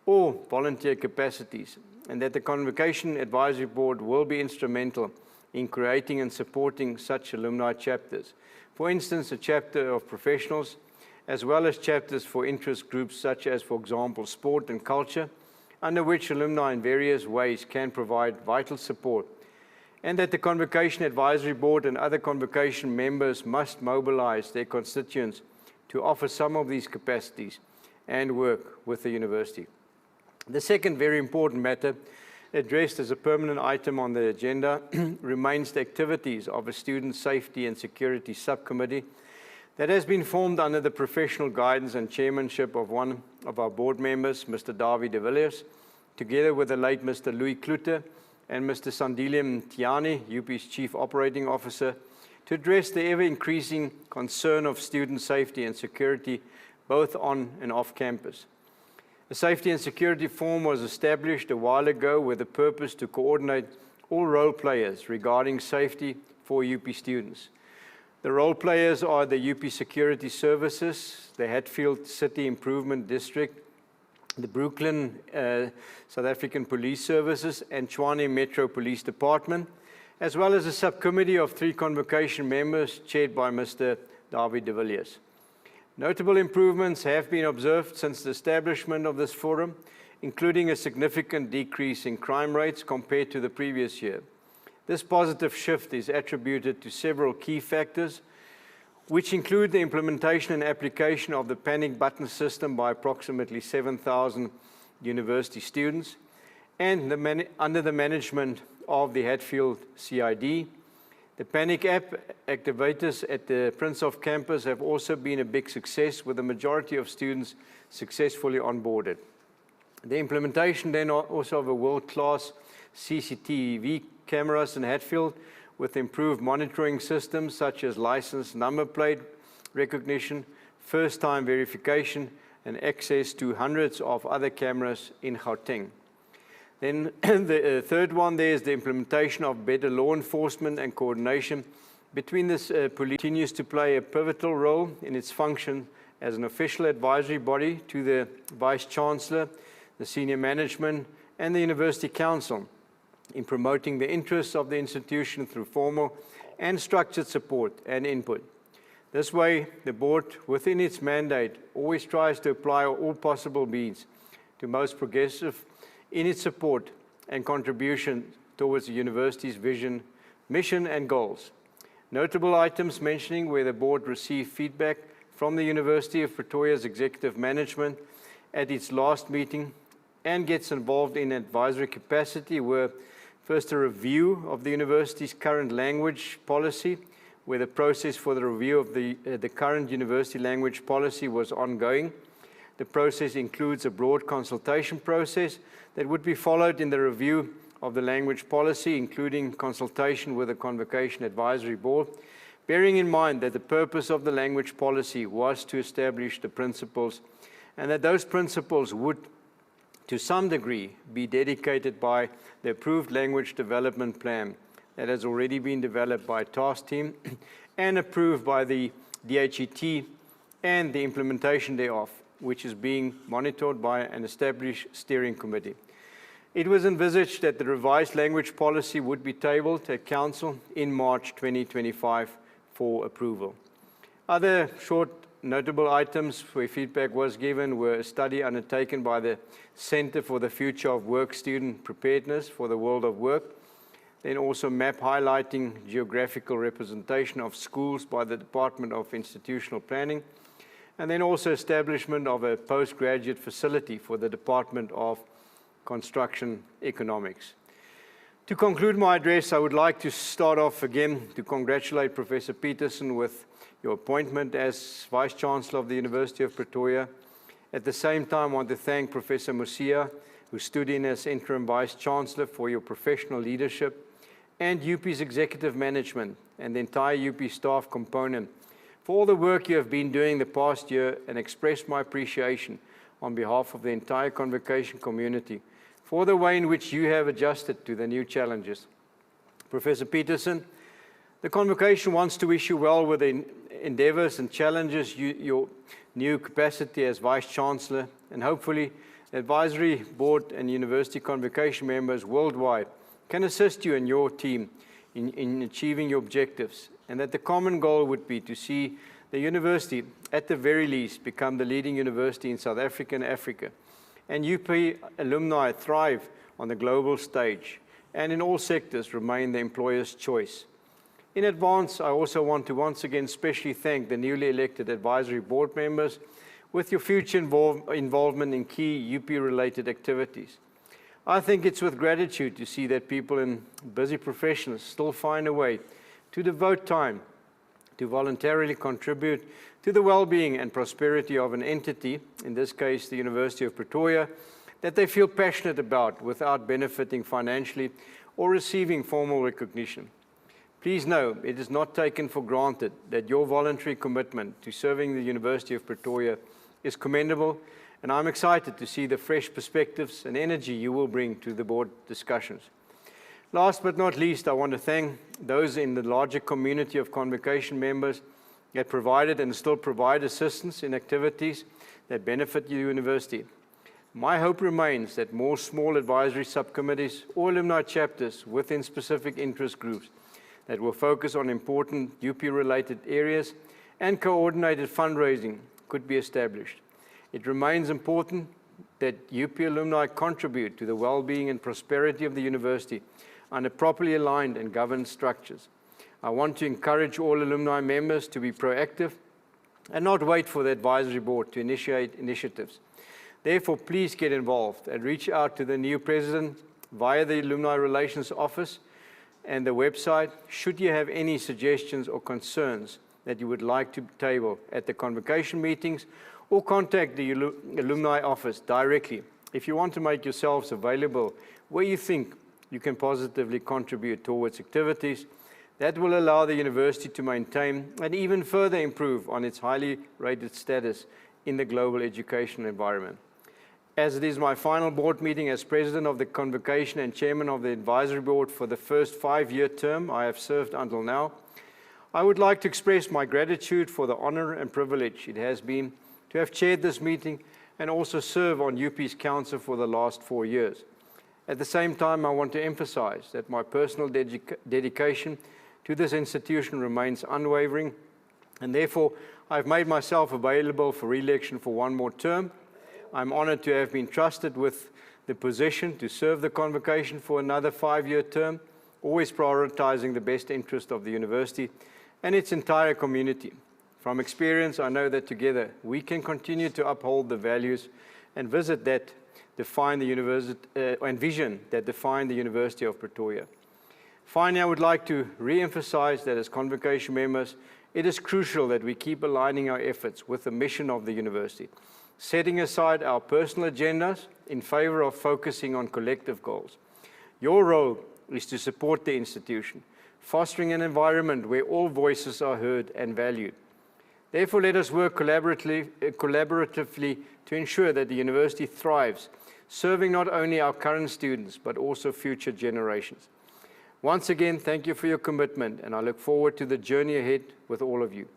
or volunteer capacities, and that the Convocation Advisory Board will be instrumental in creating and supporting such alumni chapters. For instance, a chapter of professionals, as well as chapters for interest groups such as, for example, sport and culture, under which alumni in various ways can provide vital support, and that the Convocation Advisory Board and other convocation members must mobilize their constituents to offer some of these capacities and work with the university. The second very important matter addressed as a permanent item on the agenda remains the activities of a Student Safety and Security Subcommittee that has been formed under the professional guidance and chairmanship of one of our board members, Mr. Dawie de Villiers, together with the late Mr. Louis Kloete and Mr. Sandile Mtiani, UP's Chief Operating Officer, to address the ever-increasing concern of student safety and security, both on and off campus. A Safety and Security Forum was established a while ago with the purpose to coordinate all role players regarding safety for UP students. The role players are the UP Security Services, the Hatfield City Improvement District, the Brooklyn South African Police Services, and Tshwane Metro Police Department, as well as a subcommittee of 3 convocation members chaired by Mr. Dawie de Villiers. Notable improvements have been observed since the establishment of this forum, including a significant decrease in crime rates compared to the previous year. This positive shift is attributed to several key factors, which include the implementation and application of the panic button system by approximately 7,000 university students, and under the management of the Hatfield CID. The Panic app activators at the Prince of campus have also been a big success, with the majority of students successfully onboarded. The implementation then also of a world-class CCTV cameras in Hatfield with improved monitoring systems such as license number plate recognition, first-time verification, and access to hundreds of other cameras in Gauteng. Then the third one there is the implementation of better law enforcement and coordination between this police continues to play a pivotal role in its function as an official advisory body to the Vice-Chancellor, the senior management, and the University Council in promoting the interests of the institution through formal and structured support and input. This way, the board, within its mandate, always tries to apply all possible means to most progressive in its support and contribution towards the university's vision, mission, and goals. Notable items mentioning where the board received feedback from the University of Pretoria's executive management at its last meeting and gets involved in advisory capacity were first a review of the university's current language policy, where the process for the review of the current university language policy was ongoing. The process includes a broad consultation process that would be followed in the review of the language policy, including consultation with the Convocation Advisory Board, bearing in mind that the purpose of the language policy was to establish the principles, and that those principles would, to some degree, be dedicated by the approved language development plan that has already been developed by a task team and approved by the DHET, and the implementation thereof, which is being monitored by an established steering committee. It was envisaged that the revised language policy would be tabled at Council in March 2025 for approval. Other short notable items where feedback was given were a study undertaken by the Center for the Future of Work Student Preparedness for the World of Work, then also map highlighting geographical representation of schools by the Department of Institutional Planning, and then also establishment of a postgraduate facility for the Department of Construction Economics. To conclude my address, I would like to start off again to congratulate Professor Peterson with your appointment as Vice-Chancellor of the University of Pretoria. At the same time, I want to thank Professor Musia, who stood in as Interim Vice-Chancellor, for your professional leadership, and UP's executive management and the entire UP staff component for all the work you have been doing the past year, and express my appreciation on behalf of the entire Convocation community for the way in which you have adjusted to the new challenges. Professor Peterson, the Convocation wants to wish you well with the endeavors and challenges your new capacity as Vice-Chancellor, and hopefully the Advisory Board and University Convocation members worldwide can assist you and your team in achieving your objectives, and that the common goal would be to see the university, at the very least, become the leading university in South Africa and Africa, and UP alumni thrive on the global stage, and in all sectors remain the employer's choice. In advance, I also want to once again specially thank the newly elected Advisory Board members with your future involvement in key UP-related activities. I think it's with gratitude to see that people in busy professions still find a way to devote time to voluntarily contribute to the well-being and prosperity of an entity, in this case the University of Pretoria, that they feel passionate about without benefiting financially or receiving formal recognition. Please know it is not taken for granted that your voluntary commitment to serving the University of Pretoria is commendable, and I'm excited to see the fresh perspectives and energy you will bring to the board discussions. Last but not least, I want to thank those in the larger community of Convocation members that provided and still provide assistance in activities that benefit the university. My hope remains that more small advisory subcommittees or alumni chapters within specific interest groups that will focus on important UP-related areas and coordinated fundraising could be established. It remains important that UP alumni contribute to the well-being and prosperity of the university under properly aligned and governed structures. I want to encourage all alumni members to be proactive and not wait for the advisory board to initiate initiatives. Therefore, please get involved and reach out to the new president via the Alumni Relations Office and the website should you have any suggestions or concerns that you would like to table at the Convocation meetings, or contact the Alumni Office directly if you want to make yourselves available where you think you can positively contribute towards activities that will allow the university to maintain and even further improve on its highly rated status in the global educational environment. As it is my final board meeting as President of the Convocation and Chairman of the Advisory Board for the first 5-year term I have served until now, I would like to express my gratitude for the honor and privilege it has been to have chaired this meeting and also serve on UP's council for the last 4 years. At the same time, I want to emphasize that my personal dedication to this institution remains unwavering, and therefore I've made myself available for re-election for one more term. I'm honored to have been trusted with the position to serve the Convocation for another 5-year term, always prioritizing the best interest of the university and its entire community. From experience, I know that together we can continue to uphold the values and vision that define the University of Pretoria. Finally, I would like to re-emphasize that as Convocation members, it is crucial that we keep aligning our efforts with the mission of the university, setting aside our personal agendas in favor of focusing on collective goals. Your role is to support the institution, fostering an environment where all voices are heard and valued. Therefore, let us work collaboratively to ensure that the university thrives, serving not only our current students, but also future generations. Once again, thank you for your commitment, and I look forward to the journey ahead with all of you.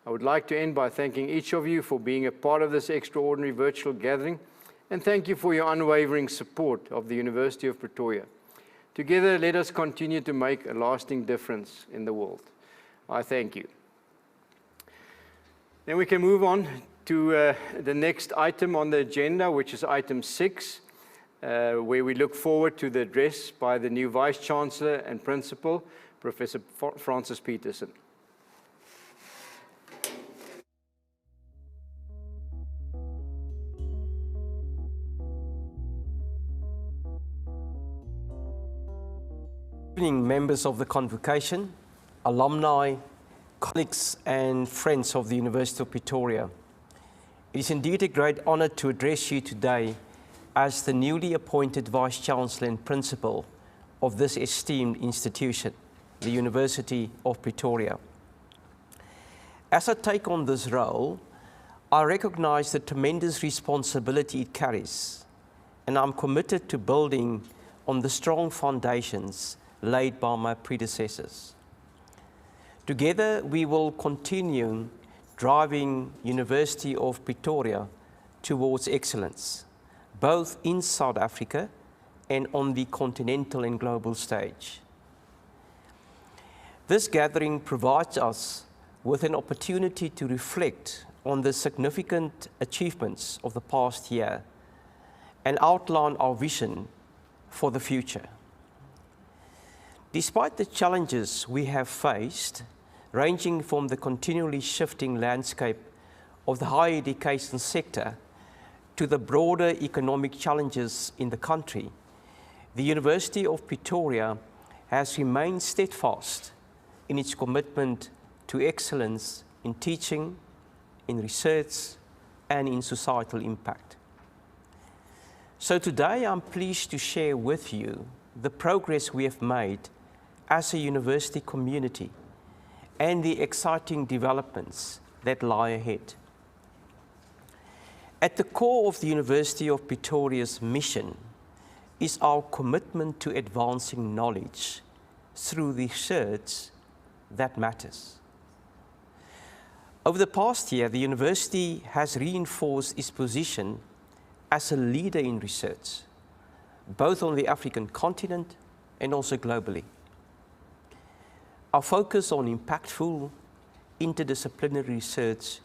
I would like to end by thanking each of you for being a part of this extraordinary virtual gathering, and thank you for your unwavering support of the University of Pretoria. Together, let us continue to make a lasting difference in the world. I thank you. Then we can move on to the next item on the agenda, which is item 6, where we look forward to the address by the new Vice-Chancellor and Principal, Professor Francis Peterson.
Good evening, members of the Convocation, alumni, colleagues and friends of the University of Pretoria. It is indeed a great honor to address you today as the newly appointed Vice-Chancellor and Principal of this esteemed institution, the University of Pretoria. As I take on this role, I recognize the tremendous responsibility it carries, and I'm committed to building on the strong foundations laid by my predecessors. Together, we will continue driving University of Pretoria towards excellence, both in South Africa and on the continental and global stage. This gathering provides us with an opportunity to reflect on the significant achievements of the past year and outline our vision for the future. Despite the challenges we have faced, ranging from the continually shifting landscape of the higher education sector to the broader economic challenges in the country, the University of Pretoria has remained steadfast in its commitment to excellence in teaching, in research, and in societal impact. So today I'm pleased to share with you the progress we have made as a university community and the exciting developments that lie ahead. At the core of the University of Pretoria's mission is our commitment to advancing knowledge through research that matters. Over the past year, the university has reinforced its position as a leader in research, both on the African continent and also globally. Our focus on impactful interdisciplinary research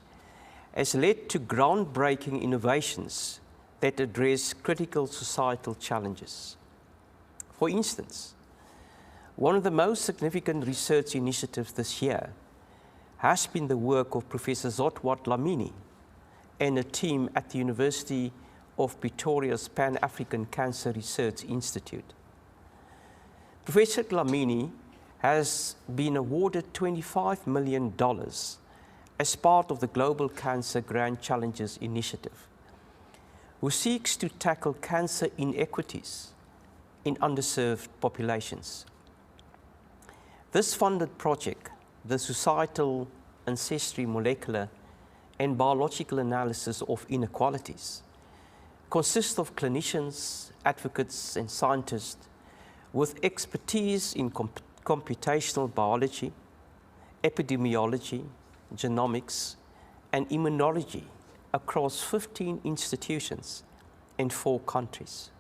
has led to groundbreaking innovations that address critical societal challenges. For instance, one of the most significant research initiatives this year has been the work of Professor Zotwat Dlamini and a team at the University of Pretoria's Pan-African Cancer Research Institute. Professor Dlamini has been awarded $25 million as part of the Global Cancer Grand Challenges Initiative, who seeks to tackle cancer inequities in underserved populations. This funded project, the Societal Ancestry Molecular and Biological Analysis of Inequalities, consists of clinicians, advocates, and scientists with expertise in computational biology, epidemiology, genomics, and immunology across 15 institutions in 4 countries.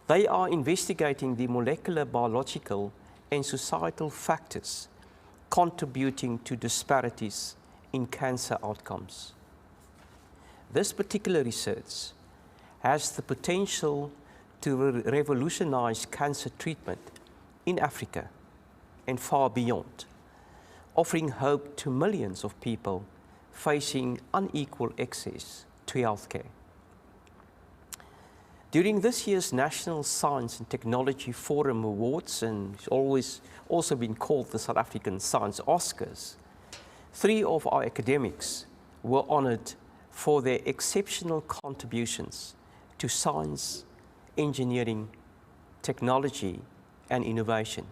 They are investigating the molecular, biological, and societal factors contributing to disparities in cancer outcomes. This particular research has the potential to revolutionize cancer treatment in Africa and far beyond, offering hope to millions of people facing unequal access to healthcare. During this year's National Science and Technology Forum Awards, and it's always also been called the South African Science Oscars, 3 of our academics were honored for their exceptional contributions to science, engineering, technology, and innovation.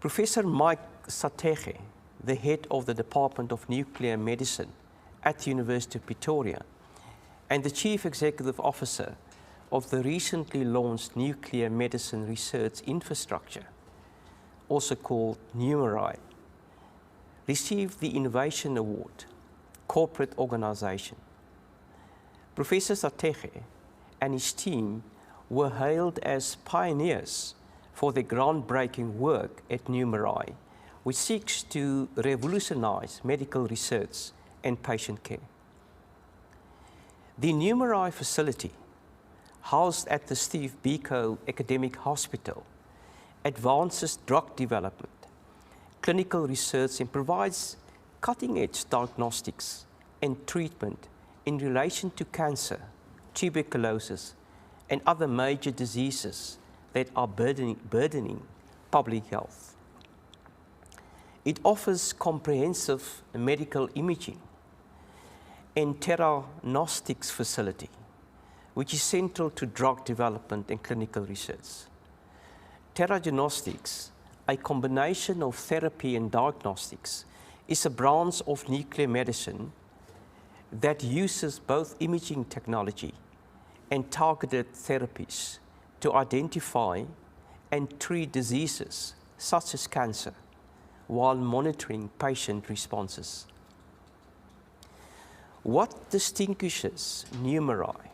Professor Mike Satege, the head of the Department of Nuclear Medicine at the University of Pretoria, and the Chief Executive Officer of the recently launched Nuclear Medicine Research Infrastructure, also called NUMERI, received the Innovation Award, Corporate Organization. Professor Satege and his team were hailed as pioneers for their groundbreaking work at NUMERI, which seeks to revolutionize medical research and patient care. The NUMERI facility, housed at the Steve Biko Academic Hospital, advances drug development, clinical research, and provides cutting-edge diagnostics and treatment in relation to cancer, tuberculosis, and other major diseases that are burdening public health. It offers comprehensive medical imaging and theranostics facility, which is central to drug development and clinical research. Theranostics, a combination of therapy and diagnostics, is a branch of nuclear medicine that uses both imaging technology and targeted therapies to identify and treat diseases such as cancer while monitoring patient responses. What distinguishes NUMERI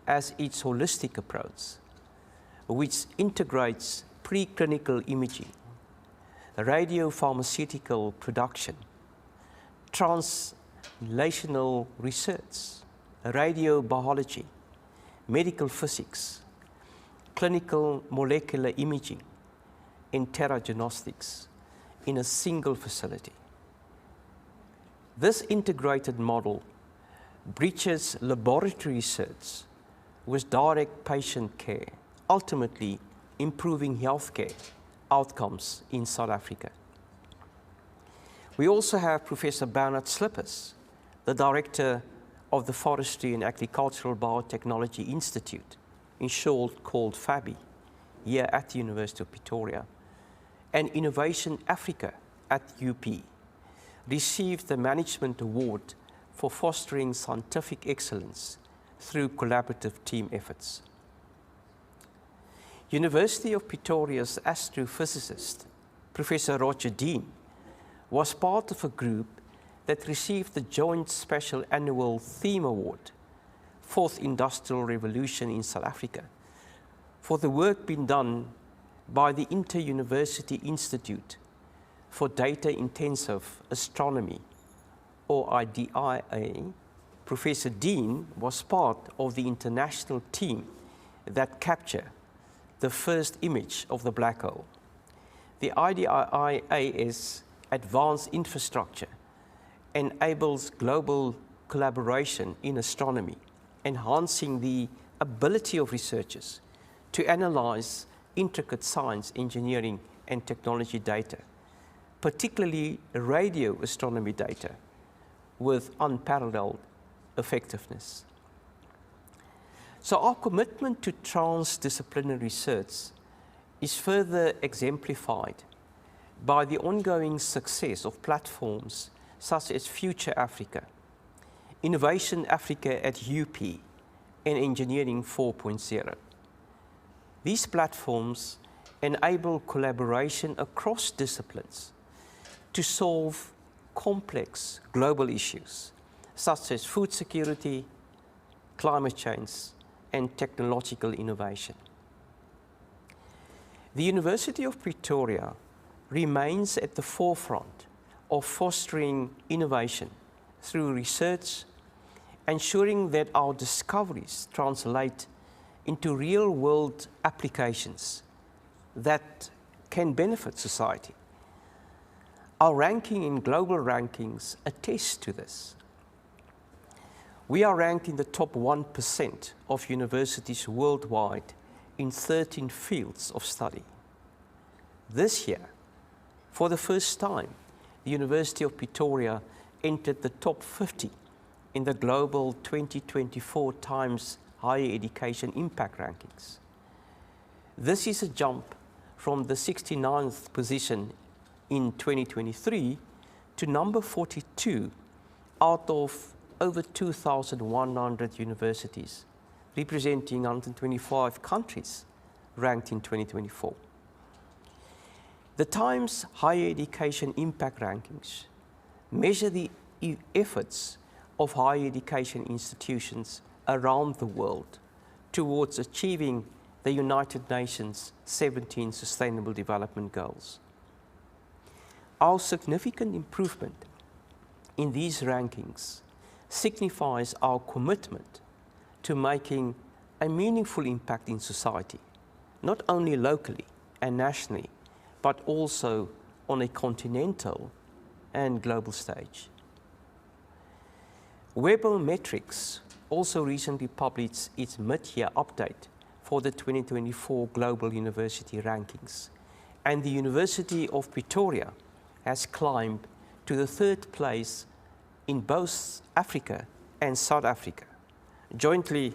as its holistic approach, which integrates preclinical imaging, radiopharmaceutical production, translational research, radiobiology, medical physics, clinical molecular imaging, and theranostics in a single facility. This integrated model bridges laboratory research with direct patient care, ultimately improving healthcare outcomes in South Africa. We also have Professor Bernard Slippers, the Director of the Forestry and Agricultural Biotechnology Institute, in short called FABI, here at the University of Pretoria, and Innovation Africa at UP, received the Management Award for fostering scientific excellence through collaborative team efforts. University of Pretoria's astrophysicist, Professor Roger Dean, was part of a group that received the Joint Special Annual Theme Award, Fourth Industrial Revolution in South Africa, for the work being done by the Inter-University Institute for Data-Intensive Astronomy, or IDIA. Professor Dean was part of the international team that captured the first image of the black hole. The IDIA's advanced infrastructure enables global collaboration in astronomy, enhancing the ability of researchers to analyze intricate science, engineering, and technology data, particularly radio astronomy data, with unparalleled effectiveness. So our commitment to transdisciplinary research is further exemplified by the ongoing success of platforms such as Future Africa, Innovation Africa at UP, and Engineering 4.0. These platforms enable collaboration across disciplines to solve complex global issues such as food security, climate change, and technological innovation. The University of Pretoria remains at the forefront of fostering innovation through research, ensuring that our discoveries translate into real-world applications that can benefit society. Our ranking in global rankings attests to this. We are ranked in the top 1% of universities worldwide in 13 fields of study. This year, for the first time, the University of Pretoria entered the top 50 in the global 2024 Times Higher Education Impact Rankings. This is a jump from the 69th position in 2023 to number 42 out of over 2,100 universities, representing 125 countries ranked in 2024. The Times Higher Education Impact Rankings measure the efforts of higher education institutions around the world towards achieving the United Nations 17 Sustainable Development Goals. Our significant improvement in these rankings signifies our commitment to making a meaningful impact in society, not only locally and nationally, but also on a continental and global stage. Webometrics also recently published its mid-year update for the 2024 Global University Rankings, and the University of Pretoria has climbed to the 3rd place in both Africa and South Africa, jointly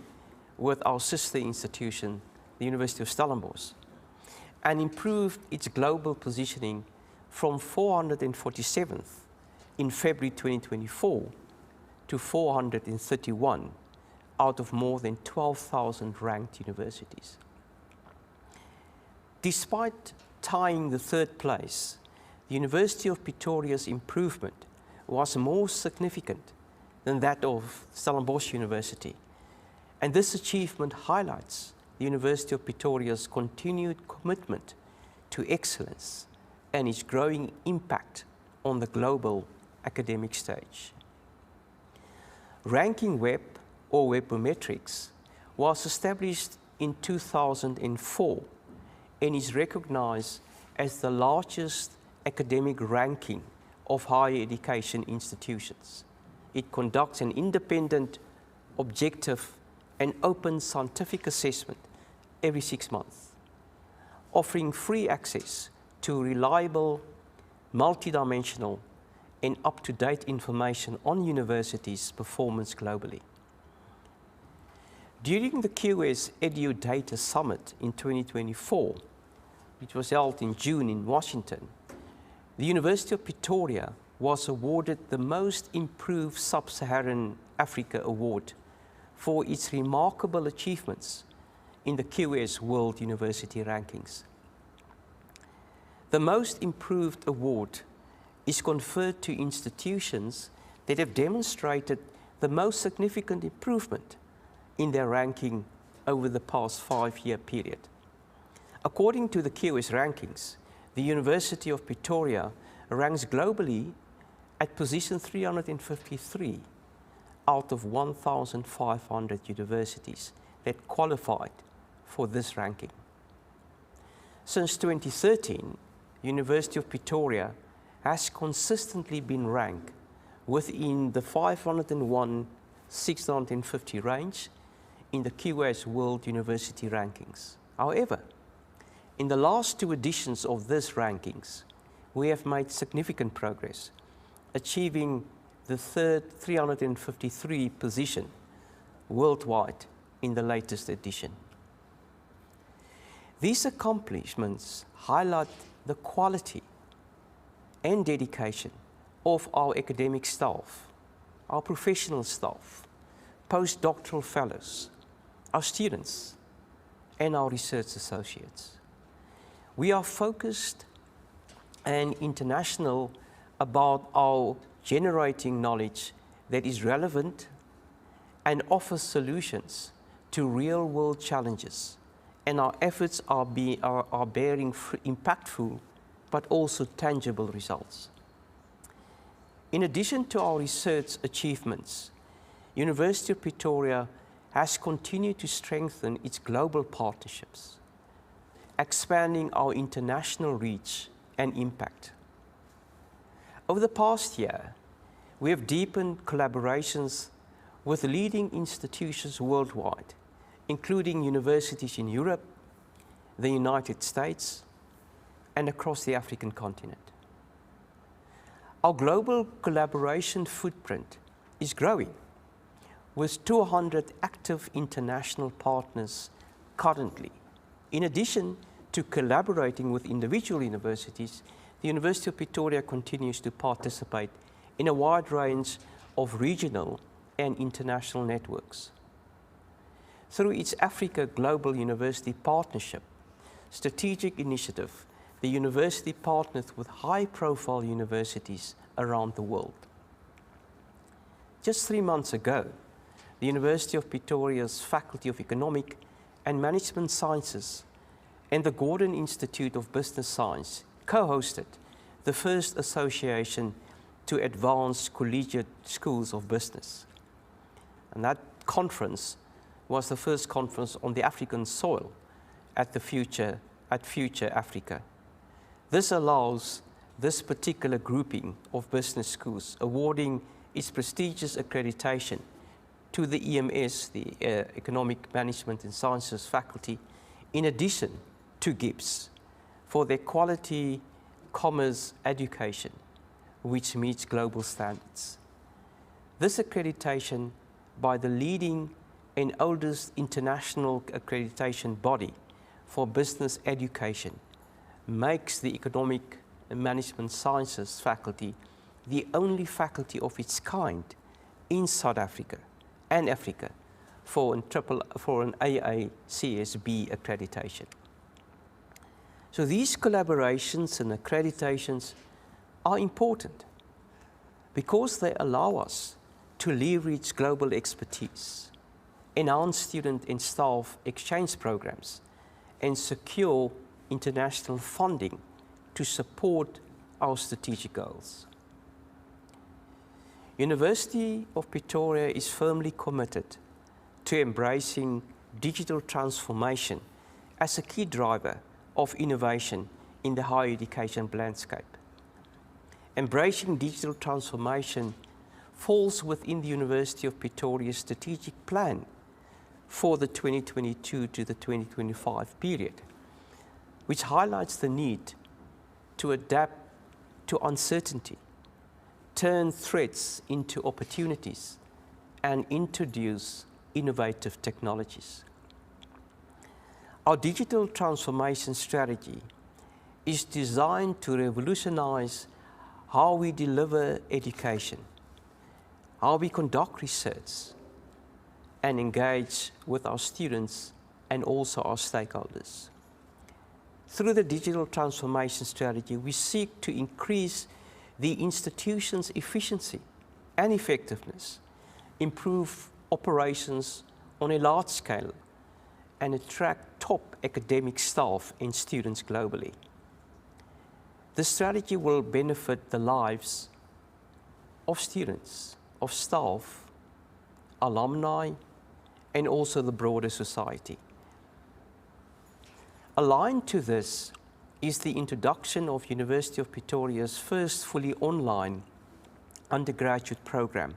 with our sister institution, the University of Stellenbosch, and improved its global positioning from 447th in February 2024 to 431 out of more than 12,000 ranked universities. Despite tying the 3rd place, the University of Pretoria's improvement was more significant than that of Stellenbosch University, and this achievement highlights the University of Pretoria's continued commitment to excellence and its growing impact on the global academic stage. Ranking Web, or Webometrics, was established in 2004 and is recognized as the largest academic ranking of higher education institutions. It conducts an independent, objective, and open scientific assessment every 6 months, offering free access to reliable, multidimensional, and up-to-date information on universities' performance globally. During the QS Edu Data Summit in 2024, which was held in June in Washington, the University of Pretoria was awarded the Most Improved Sub-Saharan Africa Award for its remarkable achievements in the QS World University Rankings. The Most Improved Award is conferred to institutions that have demonstrated the most significant improvement in their ranking over the past 5-year period. According to the QS rankings, the University of Pretoria ranks globally at position 353 out of 1,500 universities that qualified for this ranking. Since 2013, University of Pretoria has consistently been ranked within the 501-650 range in the QS World University Rankings. However, in the last 2 editions of these rankings, we have made significant progress, achieving the 353 position worldwide in the latest edition. These accomplishments highlight the quality and dedication of our academic staff, our professional staff, postdoctoral fellows, our students, and our research associates. We are focused and international about our generating knowledge that is relevant and offers solutions to real-world challenges, and our efforts are bearing impactful but also tangible results. In addition to our research achievements, University of Pretoria has continued to strengthen its global partnerships, expanding our international reach and impact. Over the past year, we have deepened collaborations with leading institutions worldwide, including universities in Europe, the United States, and across the African continent. Our global collaboration footprint is growing, with 200 active international partners currently. In addition to collaborating with individual universities, the University of Pretoria continues to participate in a wide range of regional and international networks. Through its Africa Global University Partnership strategic initiative, the university partnered with high-profile universities around the world. Just 3 months ago, the University of Pretoria's Faculty of Economic and Management Sciences and the Gordon Institute of Business Science co-hosted the first association to advance collegiate schools of business. And that conference was the first conference on the African soil at Future Africa. This allows this particular grouping of business schools awarding its prestigious accreditation to the EMS, the Economic Management and Sciences faculty, in addition to GIBS, for their quality commerce education, which meets global standards. This accreditation by the leading and oldest international accreditation body for business education makes the Economic and Management Sciences faculty the only faculty of its kind in South Africa and Africa for an AACSB accreditation. So these collaborations and accreditations are important because they allow us to leverage global expertise, enhance student and staff exchange programs, and secure international funding to support our strategic goals. University of Pretoria is firmly committed to embracing digital transformation as a key driver of innovation in the higher education landscape. Embracing digital transformation falls within the University of Pretoria's strategic plan for the 2022 to the 2025 period, which highlights the need to adapt to uncertainty, turn threats into opportunities, and introduce innovative technologies. Our digital transformation strategy is designed to revolutionize how we deliver education, how we conduct research, and engage with our students and also our stakeholders. Through the digital transformation strategy, we seek to increase the institution's efficiency and effectiveness, improve operations on a large scale, and attract top academic staff and students globally. The strategy will benefit the lives of students, of staff, alumni, and also the broader society. Aligned to this is the introduction of University of Pretoria's first fully online undergraduate program,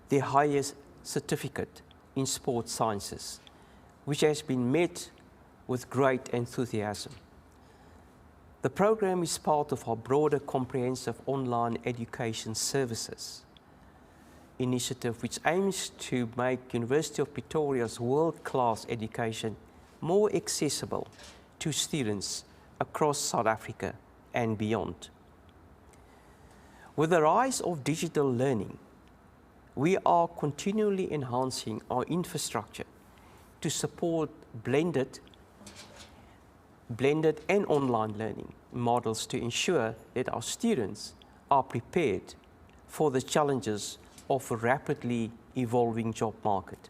the highest certificate in sports sciences, which has been met with great enthusiasm. The program is part of our broader comprehensive online education services initiative, which aims to make University of Pretoria's world-class education more accessible to students across South Africa and beyond. With the rise of digital learning, we are continually enhancing our infrastructure to support blended and online learning models to ensure that our students are prepared for the challenges of a rapidly evolving job market.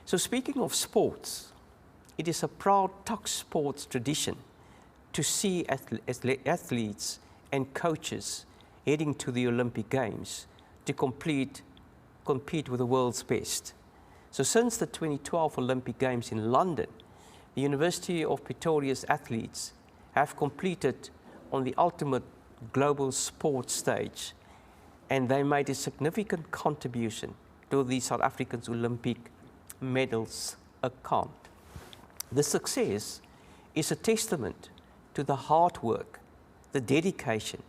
So speaking of sports, it is a proud Tuck sports tradition to see athletes and coaches heading to the Olympic Games to compete with the world's best. So since the 2012 Olympic Games in London, the University of Pretoria's athletes have competed on the ultimate global sports stage, and they made a significant contribution to the South Africans' Olympic medals account. The success is a testament to the hard work, the dedication,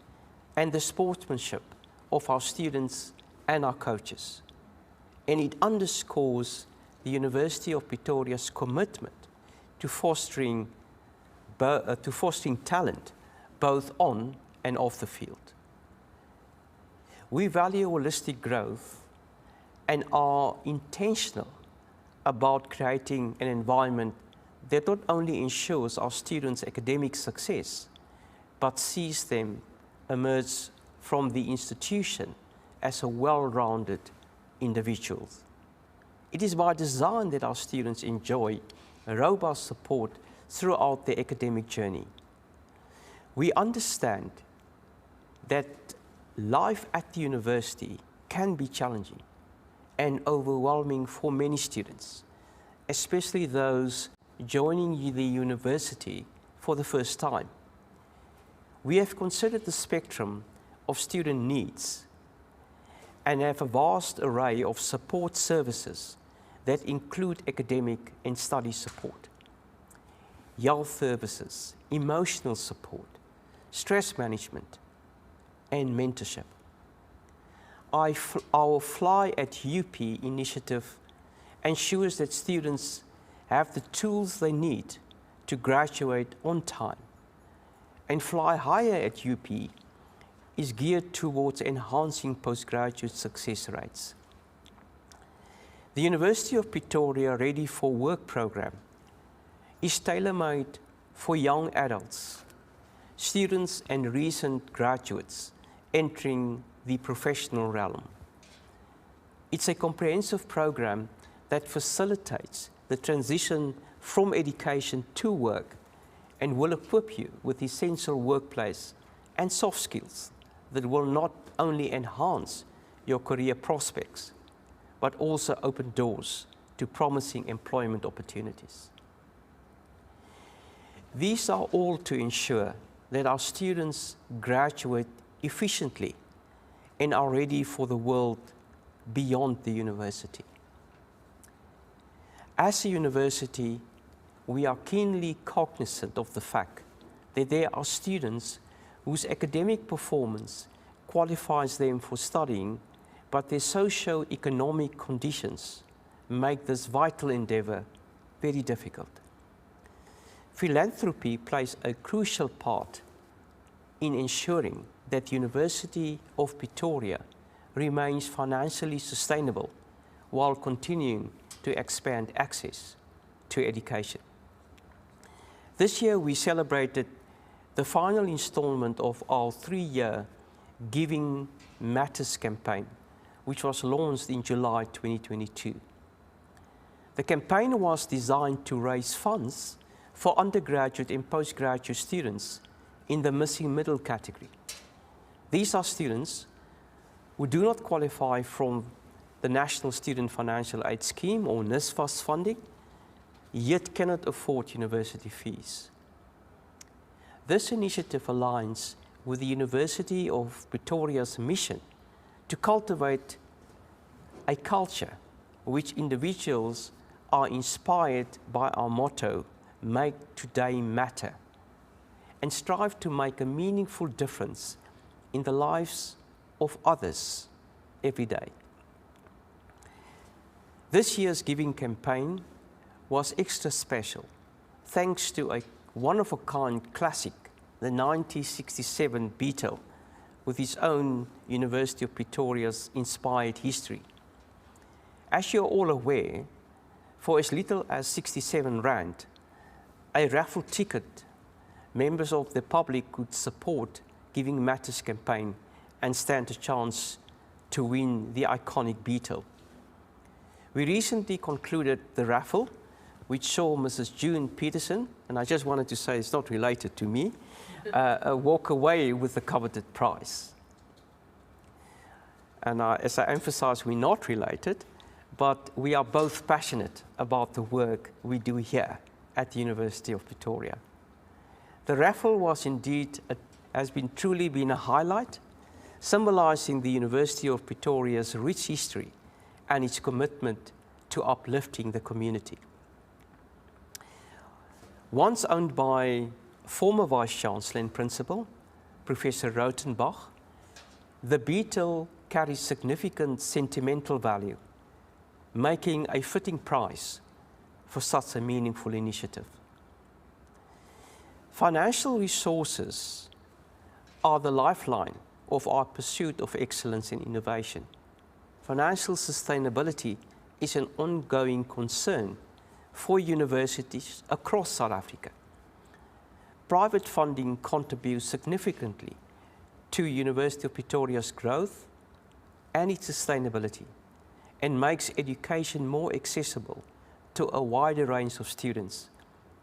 and the sportsmanship of our students and our coaches. And it underscores the University of Pretoria's commitment to fostering talent both on and off the field. We value holistic growth and are intentional about creating an environment that not only ensures our students' academic success, but sees them emerge from the institution as a well-rounded individuals. It is by design that our students enjoy robust support throughout their academic journey. We understand that life at the university can be challenging and overwhelming for many students, especially those joining the university for the first time. We have considered the spectrum of student needs and have a vast array of support services that include academic and study support, health services, emotional support, stress management, and mentorship. Our Fly at UP initiative ensures that students have the tools they need to graduate on time, and Fly Higher at UP is geared towards enhancing postgraduate success rates. The University of Pretoria Ready for Work program is tailor-made for young adults, students and recent graduates entering the professional realm. It's a comprehensive program that facilitates the transition from education to work and will equip you with essential workplace and soft skills that will not only enhance your career prospects, but also open doors to promising employment opportunities. These are all to ensure that our students graduate efficiently and are ready for the world beyond the university. As a university, we are keenly cognizant of the fact that there are students whose academic performance qualifies them for studying, but their socio-economic conditions make this vital endeavor very difficult. Philanthropy plays a crucial part in ensuring that the University of Pretoria remains financially sustainable while continuing to expand access to education. This year we celebrated the final installment of our 3-year Giving Matters campaign, which was launched in July 2022. The campaign was designed to raise funds for undergraduate and postgraduate students in the missing middle category. These are students who do not qualify from the National Student Financial Aid Scheme or NSFAS funding, yet cannot afford university fees. This initiative aligns with the University of Pretoria's mission to cultivate a culture which individuals are inspired by our motto, "Make today matter," and strive to make a meaningful difference in the lives of others every day. This year's giving campaign was extra special thanks to a one-of-a-kind classic, the 1967 Beetle, with its own University of Pretoria's inspired history. As you're all aware, for as little as 67 Rand, a raffle ticket, members of the public could support Giving Matters campaign and stand a chance to win the iconic beetle. We recently concluded the raffle, which saw Mrs. June Peterson, and I just wanted to say it's not related to me, walk away with the coveted prize. And as I emphasize, we're not related, but we are both passionate about the work we do here at the University of Pretoria. The raffle was indeed, has truly been a highlight, symbolizing the University of Pretoria's rich history and its commitment to uplifting the community. Once owned by former Vice-Chancellor and Principal, Professor Rautenbach, the beetle carries significant sentimental value, making a fitting prize for such a meaningful initiative. Financial resources are the lifeline of our pursuit of excellence and innovation. Financial sustainability is an ongoing concern for universities across South Africa. Private funding contributes significantly to University of Pretoria's growth and its sustainability, and makes education more accessible to a wider range of students,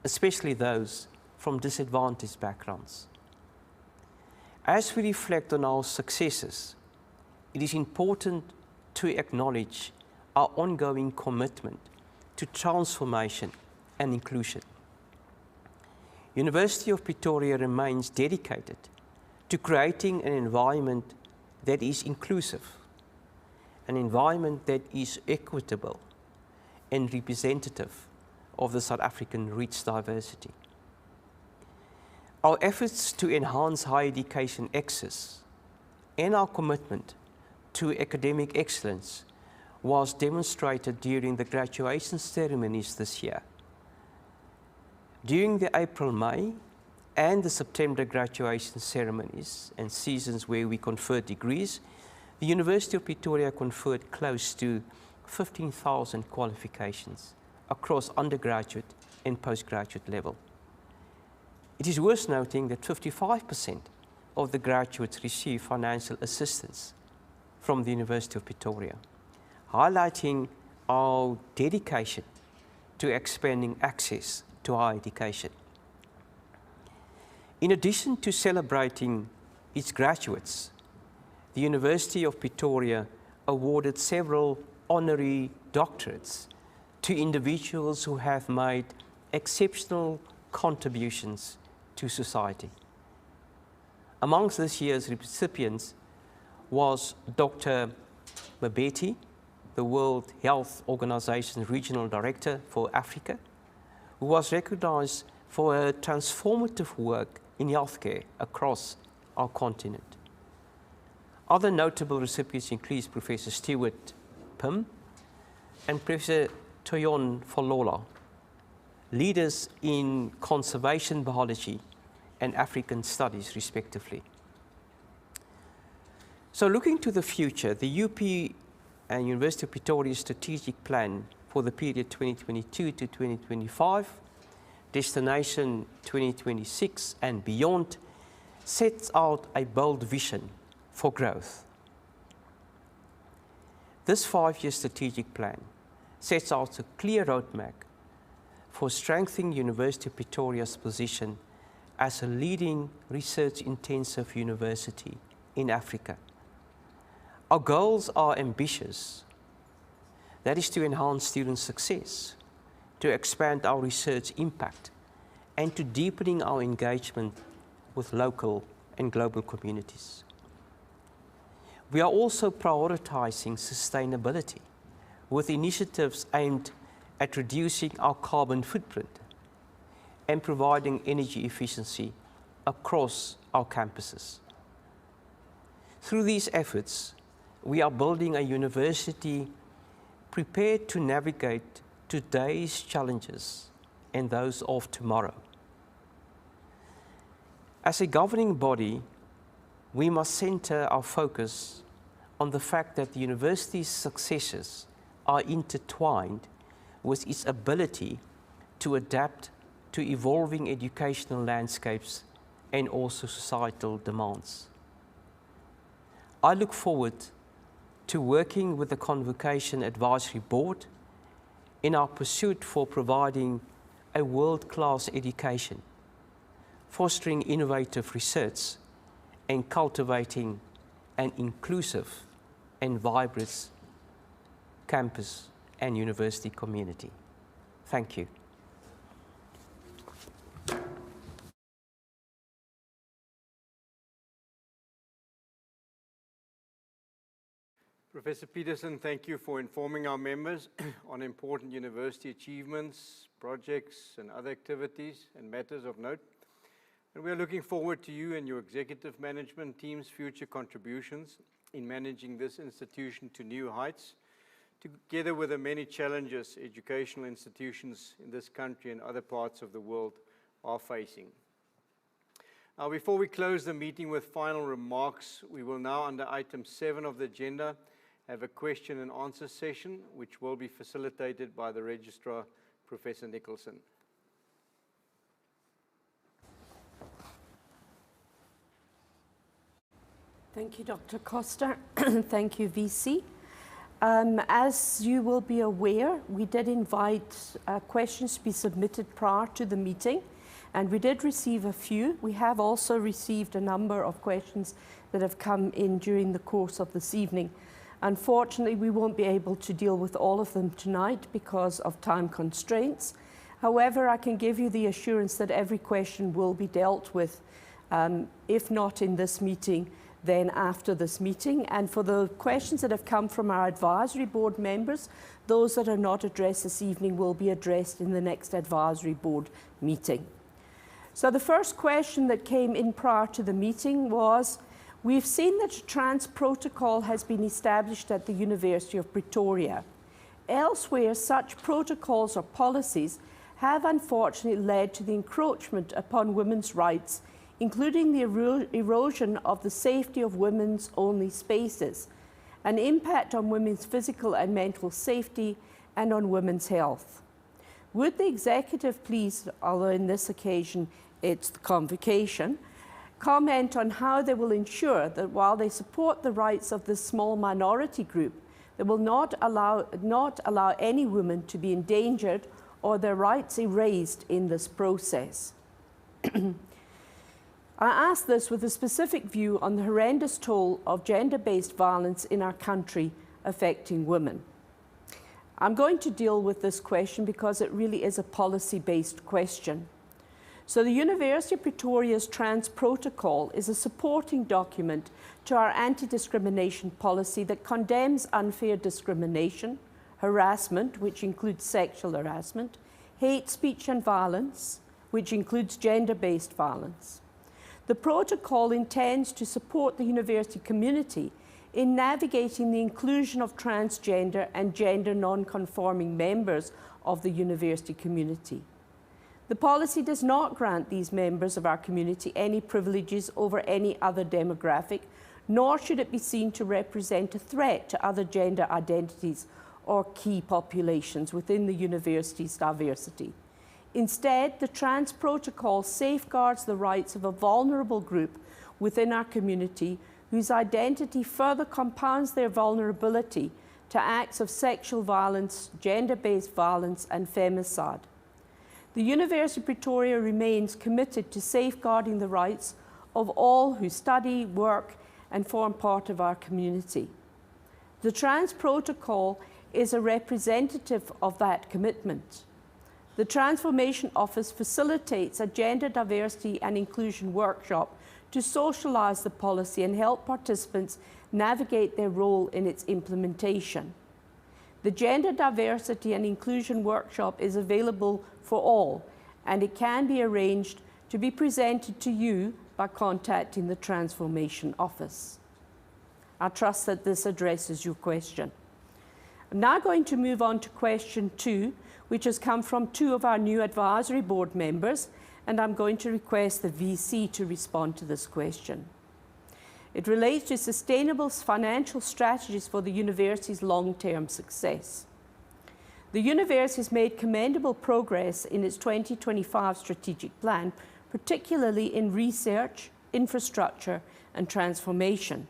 especially those from disadvantaged backgrounds. As we reflect on our successes, it is important to acknowledge our ongoing commitment to transformation and inclusion. University of Pretoria remains dedicated to creating an environment that is inclusive, an environment that is equitable and representative of the South African rich diversity. Our efforts to enhance higher education access and our commitment to academic excellence was demonstrated during the graduation ceremonies this year. During the April-May and the September graduation ceremonies and seasons where we conferred degrees, the University of Pretoria conferred close to 15,000 qualifications across undergraduate and postgraduate level. It is worth noting that 55% of the graduates receive financial assistance from the University of Pretoria, highlighting our dedication to expanding access to higher education. In addition to celebrating its graduates, the University of Pretoria awarded several honorary doctorates to individuals who have made exceptional contributions to society. Amongst this year's recipients was Dr. Mbeki, the World Health Organization's Regional Director for Africa, who was recognized for her transformative work in healthcare across our continent. Other notable recipients include Professor Stewart Pim and Professor Toyon Falola, leaders in conservation biology and African studies, respectively. So looking to the future, the UP and University of Pretoria strategic plan for the period 2022 to 2025, Destination 2026 and beyond, sets out a bold vision for growth. This 5-year strategic plan sets out a clear roadmap for strengthening University of Pretoria's position as a leading research-intensive university in Africa. Our goals are ambitious. That is to enhance student success, to expand our research impact, and to deepening our engagement with local and global communities. We are also prioritizing sustainability with initiatives aimed at reducing our carbon footprint and providing energy efficiency across our campuses. Through these efforts, we are building a university prepared to navigate today's challenges and those of tomorrow. As a governing body, we must center our focus on the fact that the university's successes are intertwined with its ability to adapt to evolving educational landscapes and also societal demands. I look forward to working with the Convocation Advisory Board in our pursuit for providing a world-class education, fostering innovative research, and cultivating an inclusive and vibrant campus and university community. Thank you.
Professor Peterson, thank you for informing our members on important university achievements, projects, and other activities and matters of note. And we are looking forward to you and your executive management team's future contributions in managing this institution to new heights, together with the many challenges educational institutions in this country and other parts of the world are facing. Now, before we close the meeting with final remarks, we will now, under item 7 of the agenda, have a question and answer session, which will be facilitated by the Registrar, Professor Nicholson.
Thank you, Dr. Costa. Thank you, VC. As you will be aware, we did invite questions to be submitted prior to the meeting, and we did receive a few. We have also received a number of questions that have come in during the course of this evening. Unfortunately, we won't be able to deal with all of them tonight because of time constraints. However, I can give you the assurance that every question will be dealt with, if not in this meeting, then after this meeting. And for the questions that have come from our advisory board members, those that are not addressed this evening will be addressed in the next advisory board meeting. So the first question that came in prior to the meeting was, we've seen that a trans protocol has been established at the University of Pretoria. Elsewhere, such protocols or policies have unfortunately led to the encroachment upon women's rights, including the erosion of the safety of women's only spaces, an impact on women's physical and mental safety, and on women's health. Would the executive please, although in this occasion it's the Convocation, comment on how they will ensure that while they support the rights of this small minority group, they will not allow any woman to be endangered or their rights erased in this process? I ask this with a specific view on the horrendous toll of gender-based violence in our country affecting women. I'm going to deal with this question because it really is a policy-based question. So the University of Pretoria's Trans Protocol is a supporting document to our anti-discrimination policy that condemns unfair discrimination, harassment, which includes sexual harassment, hate speech and violence, which includes gender-based violence. The protocol intends to support the university community in navigating the inclusion of transgender and gender non-conforming members of the university community. The policy does not grant these members of our community any privileges over any other demographic, nor should it be seen to represent a threat to other gender identities or key populations within the university's diversity. Instead, the Trans Protocol safeguards the rights of a vulnerable group within our community whose identity further compounds their vulnerability to acts of sexual violence, gender-based violence, and femicide. The University of Pretoria remains committed to safeguarding the rights of all who study, work, and form part of our community. The Trans Protocol is a representative of that commitment. The Transformation Office facilitates a gender diversity and inclusion workshop to socialise the policy and help participants navigate their role in its implementation. The Gender Diversity and Inclusion Workshop is available for all, and it can be arranged to be presented to you by contacting the Transformation Office. I trust that this addresses your question. I'm now going to move on to question 2, which has come from 2 of our new advisory board members, and I'm going to request the VC to respond to this question. It relates to sustainable financial strategies for the university's long-term success. The university has made commendable progress in its 2025 strategic plan, particularly in research, infrastructure, and transformation.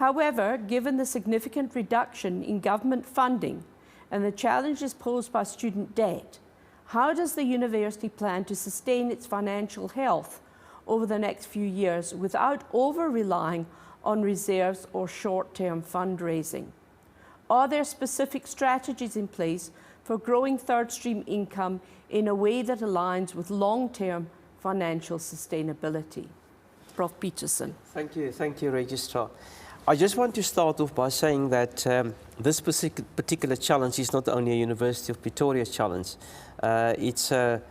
However, given the significant reduction in government funding and the challenges posed by student debt, how does the university plan to sustain its financial health over the next few years without over-relying on reserves or short-term fundraising? Are there specific strategies in place for growing third stream income in a way that aligns with long-term financial sustainability? Prof. Peterson.
Thank you, Registrar. I just want to start off by saying that this particular challenge is not only a University of Pretoria challenge. It's a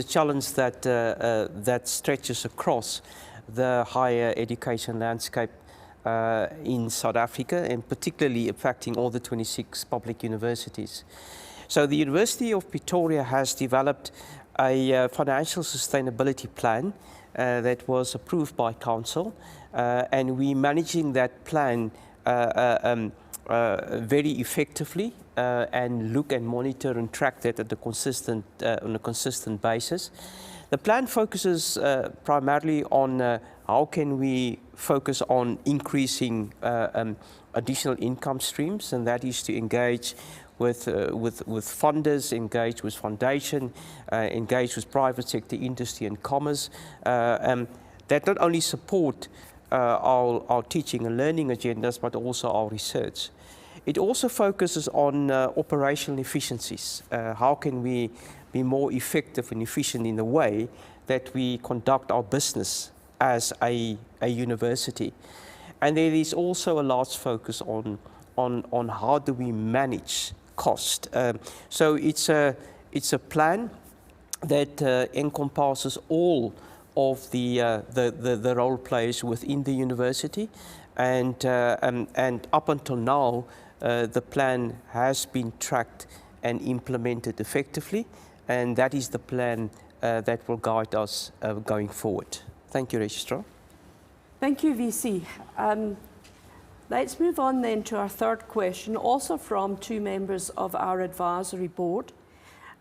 challenge that stretches across the higher education landscape in South Africa, and particularly affecting all the 26 public universities. So the University of Pretoria has developed a financial sustainability plan that was approved by Council, and we're managing that plan very effectively and look and monitor and track that at on a consistent basis. The plan focuses primarily on how can we focus on increasing additional income streams, and that is to engage with funders, engage with foundation, engage with private sector, industry and commerce, that not only support our teaching and learning agendas, but also our research. It also focuses on operational efficiencies. How can we be more effective and efficient in the way that we conduct our business as a university? And there is also a large focus on how do we manage cost. So it's a plan that encompasses all of the role players within the university, and up until now the plan has been tracked and implemented effectively, and that is the plan that will guide us going forward. Thank you, Registrar.
Thank you, VC. Let's move on then to our third question, also from two members of our advisory board.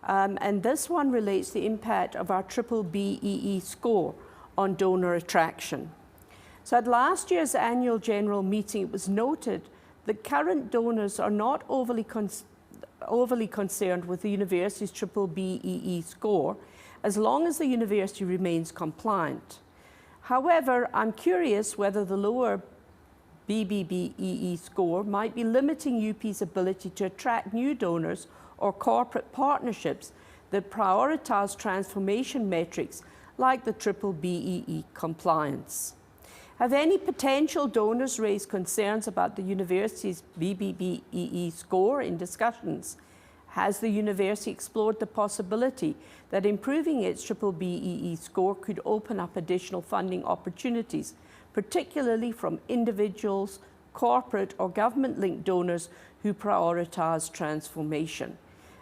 And this one relates to the impact of our BBBEE score on donor attraction. So at last year's annual general meeting, it was noted that current donors are not overly concerned with the university's BBBEE score, as long as the university remains compliant. However, I'm curious whether the lower BBBEE score might be limiting UP's ability to attract new donors or corporate partnerships that prioritize transformation metrics like the BBBEE compliance. Have any potential donors raised concerns about the university's BBBEE score in discussions? Has the university explored the possibility that improving its BBBEE score could open up additional funding opportunities, particularly from individuals, corporate or government-linked donors who prioritize transformation?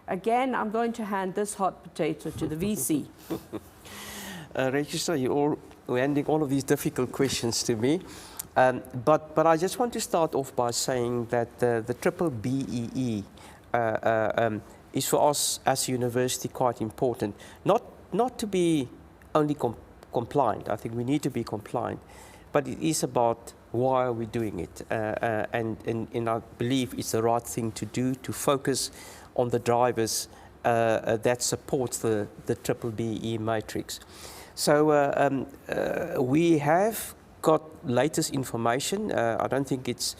Again, I'm going to hand this hot potato to the VC.
Registrar, you're handing all of these difficult questions to me. But I just want to start off by saying that the BBBEE is for us as a university quite important. Not to be only compliant. I think we need to be compliant, but it is about why are we doing it, and I believe it's the right thing to do, to focus on the drivers that supports the BBBEE matrix. So we have got latest information. I don't think it's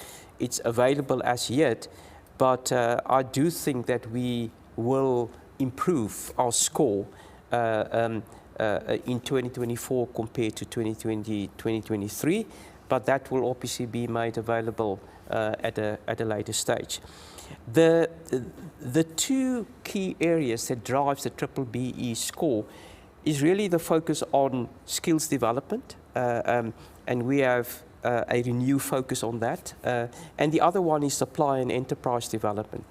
available as yet, but I do think that we will improve our score in 2024 compared to 2023, but that will obviously be made available at a later stage. The two key areas that drives the BBBEE score is really the focus on skills development, and we have a renewed focus on that, and the other one is supply and enterprise development.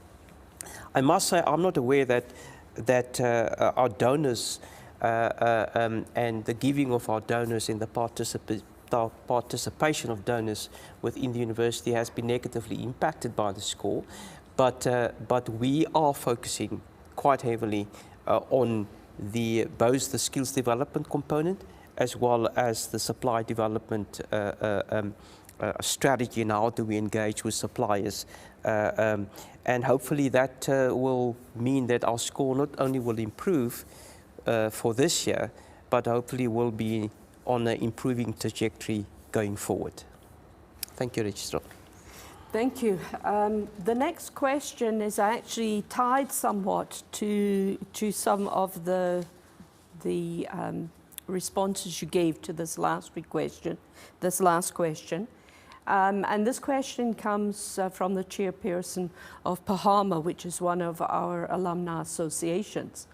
I must say I'm not aware that our donors and the giving of our donors and the participation of donors within the university has been negatively impacted by the score, but we are focusing quite heavily on both the skills development component as well as the supply development a strategy in how do we engage with suppliers. And hopefully that will mean that our score not only will improve for this year, but hopefully will be on an improving trajectory going forward. Thank you, Registrar.
Thank you. The next question is actually tied somewhat to some of the responses you gave to this last question. And this question comes from the chairperson of PAHAMA, which is one of our alumni associations.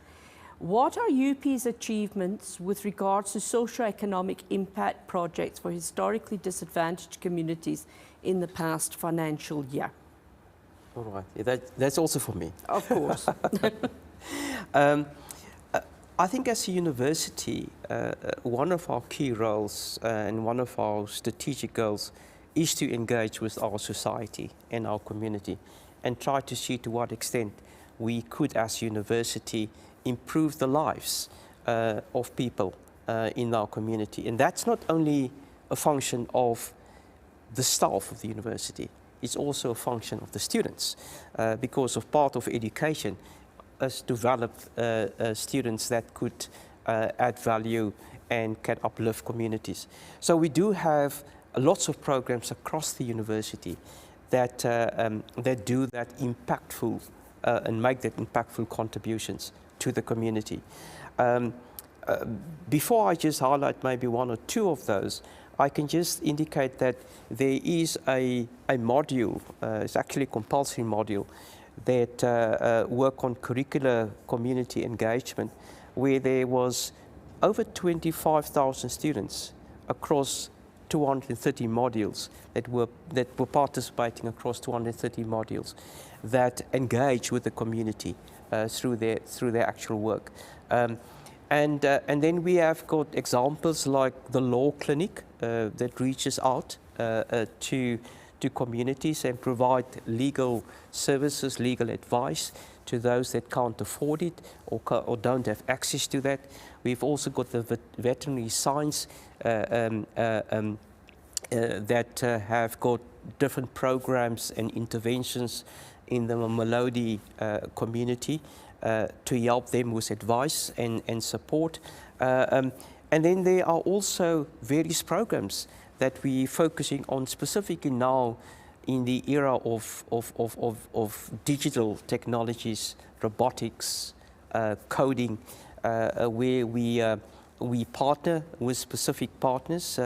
What are UP's achievements with regards to socio-economic impact projects for historically disadvantaged communities in the past financial year?
All right, yeah, that's also for me.
Of course.
I think as a university, one of our key roles and one of our strategic goals is to engage with our society and our community and try to see to what extent we could, as a university, improve the lives of people in our community. And that's not only a function of the staff of the university, it's also a function of the students, because of part of education is develop students that could add value and can uplift communities. So we do have lots of programs across the university that do that impactful and make that impactful contributions to the community. Before I just highlight maybe one or two of those, I can just indicate that there is a module, it's actually a compulsory module, that work on curricular community engagement, where there was over 25,000 students across 230 modules that were participating across 230 modules that engage with the community through their actual work. And then we have got examples like the law clinic that reaches out to communities and provide legal services, legal advice to those that can't afford it or don't have access to that. We've also got the veterinary science that have got different programs and interventions in the Malodi community to help them with advice and support. And then there are also various programs that we're focusing on specifically now in the era of digital technologies, robotics, coding, where we partner with specific partners.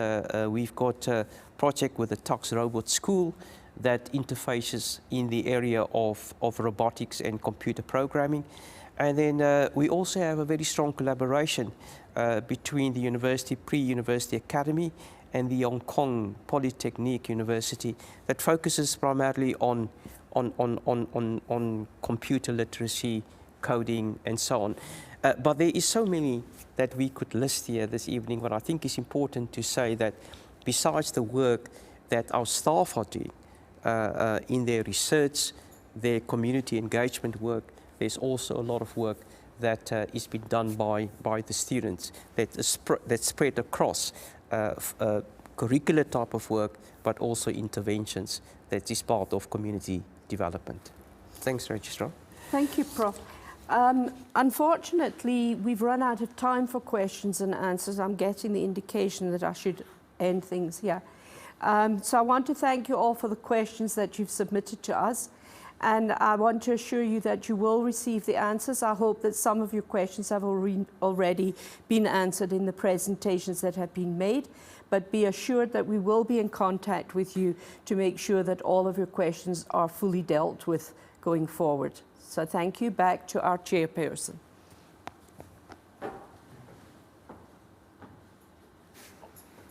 We've got a project with the Tux Robot School that interfaces in the area of robotics and computer programming. And then we also have a very strong collaboration between the University Pre-University Academy and the Hong Kong Polytechnic University that focuses primarily on computer literacy, coding, and so on. But there is so many that we could list here this evening, but I think it's important to say that besides the work that our staff are doing in their research, their community engagement work, there's also a lot of work that is being done by the students that's spread across curricular type of work, but also interventions that is part of community development. Thanks, Registrar.
Thank you, Prof. Unfortunately, we've run out of time for questions and answers. I'm getting the indication that I should end things here. So I want to thank you all for the questions that you've submitted to us. And I want to assure you that you will receive the answers. I hope that some of your questions have already been answered in the presentations that have been made. But be assured that we will be in contact with you to make sure that all of your questions are fully dealt with going forward. So thank you. Back to our chairperson.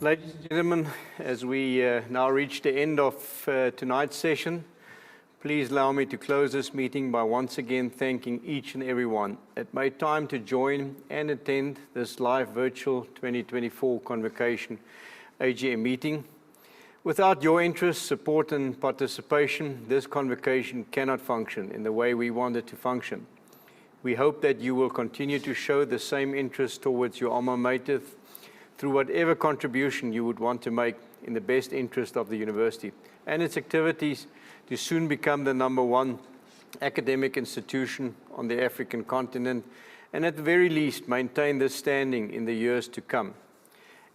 Ladies and gentlemen, as we now reach the end of tonight's session, please allow me to close this meeting by once again thanking each and everyone that made time to join and attend this live virtual 2024 Convocation AGM meeting. Without your interest, support and participation, this convocation cannot function in the way we want it to function. We hope that you will continue to show the same interest towards your alma mater through whatever contribution you would want to make in the best interest of the university and its activities to soon become the #1 academic institution on the African continent, and at the very least maintain this standing in the years to come.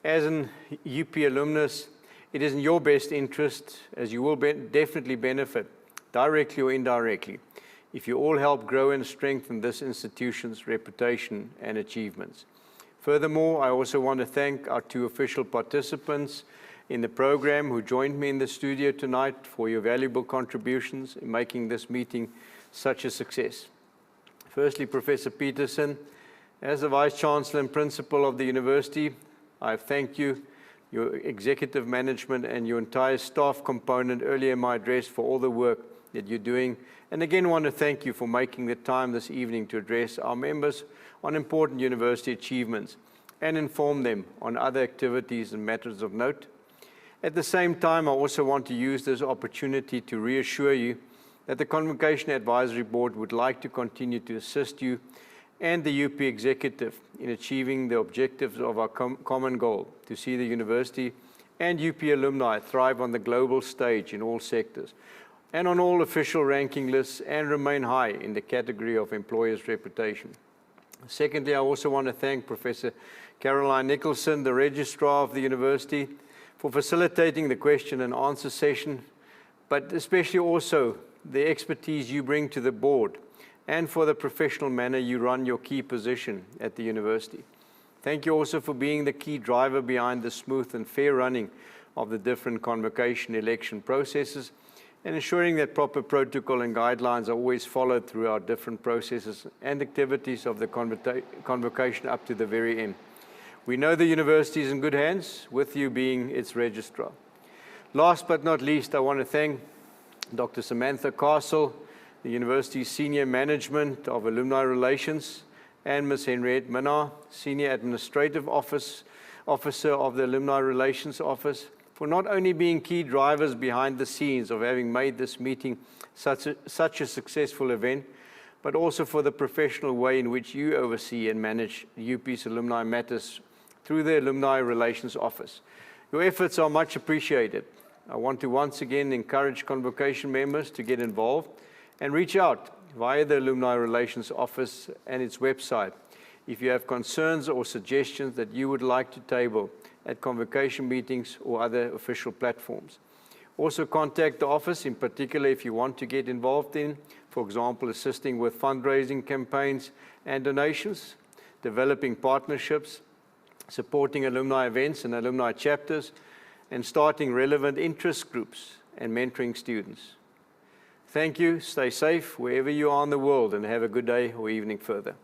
As an UP alumnus, it is in your best interest, as you will definitely benefit, directly or indirectly, if you all help grow and strengthen this institution's reputation and achievements. Furthermore, I also want to thank our 2 official participants in the program who joined me in the studio tonight for your valuable contributions in making this meeting such a success. Firstly, Professor Peterson, as the Vice-Chancellor and Principal of the University, I thank you, your executive management and your entire staff component earlier in my address for all the work that you're doing. And again, want to thank you for making the time this evening to address our members on important university achievements and inform them on other activities and matters of note. At the same time, I also want to use this opportunity to reassure you that the Convocation Advisory Board would like to continue to assist you and the UP Executive in achieving the objectives of our common goal, to see the university and UP alumni thrive on the global stage in all sectors and on all official ranking lists, and remain high in the category of employers' reputation. Secondly, I also want to thank Professor Caroline Nicholson, the Registrar of the University, for facilitating the question and answer session, but especially also the expertise you bring to the board and for the professional manner you run your key position at the university. Thank you also for being the key driver behind the smooth and fair running of the different convocation election processes and ensuring that proper protocol and guidelines are always followed through our different processes and activities of the convocation up to the very end. We know the university is in good hands, with you being its registrar. Last but not least, I want to thank Dr. Samantha Castle, the university's Senior Management of Alumni Relations, and Ms. Henriette Minnar, Senior Administrative Officer of the Alumni Relations Office, for not only being key drivers behind the scenes of having made this meeting such a successful event, but also for the professional way in which you oversee and manage UP's alumni matters through the Alumni Relations Office. Your efforts are much appreciated. I want to once again encourage Convocation members to get involved and reach out via the Alumni Relations Office and its website if you have concerns or suggestions that you would like to table at Convocation meetings or other official platforms. Also contact the office, in particular if you want to get involved in, for example, assisting with fundraising campaigns and donations, developing partnerships, supporting alumni events and alumni chapters, and starting relevant interest groups and mentoring students. Thank you, stay safe wherever you are in the world, and have a good day or evening further.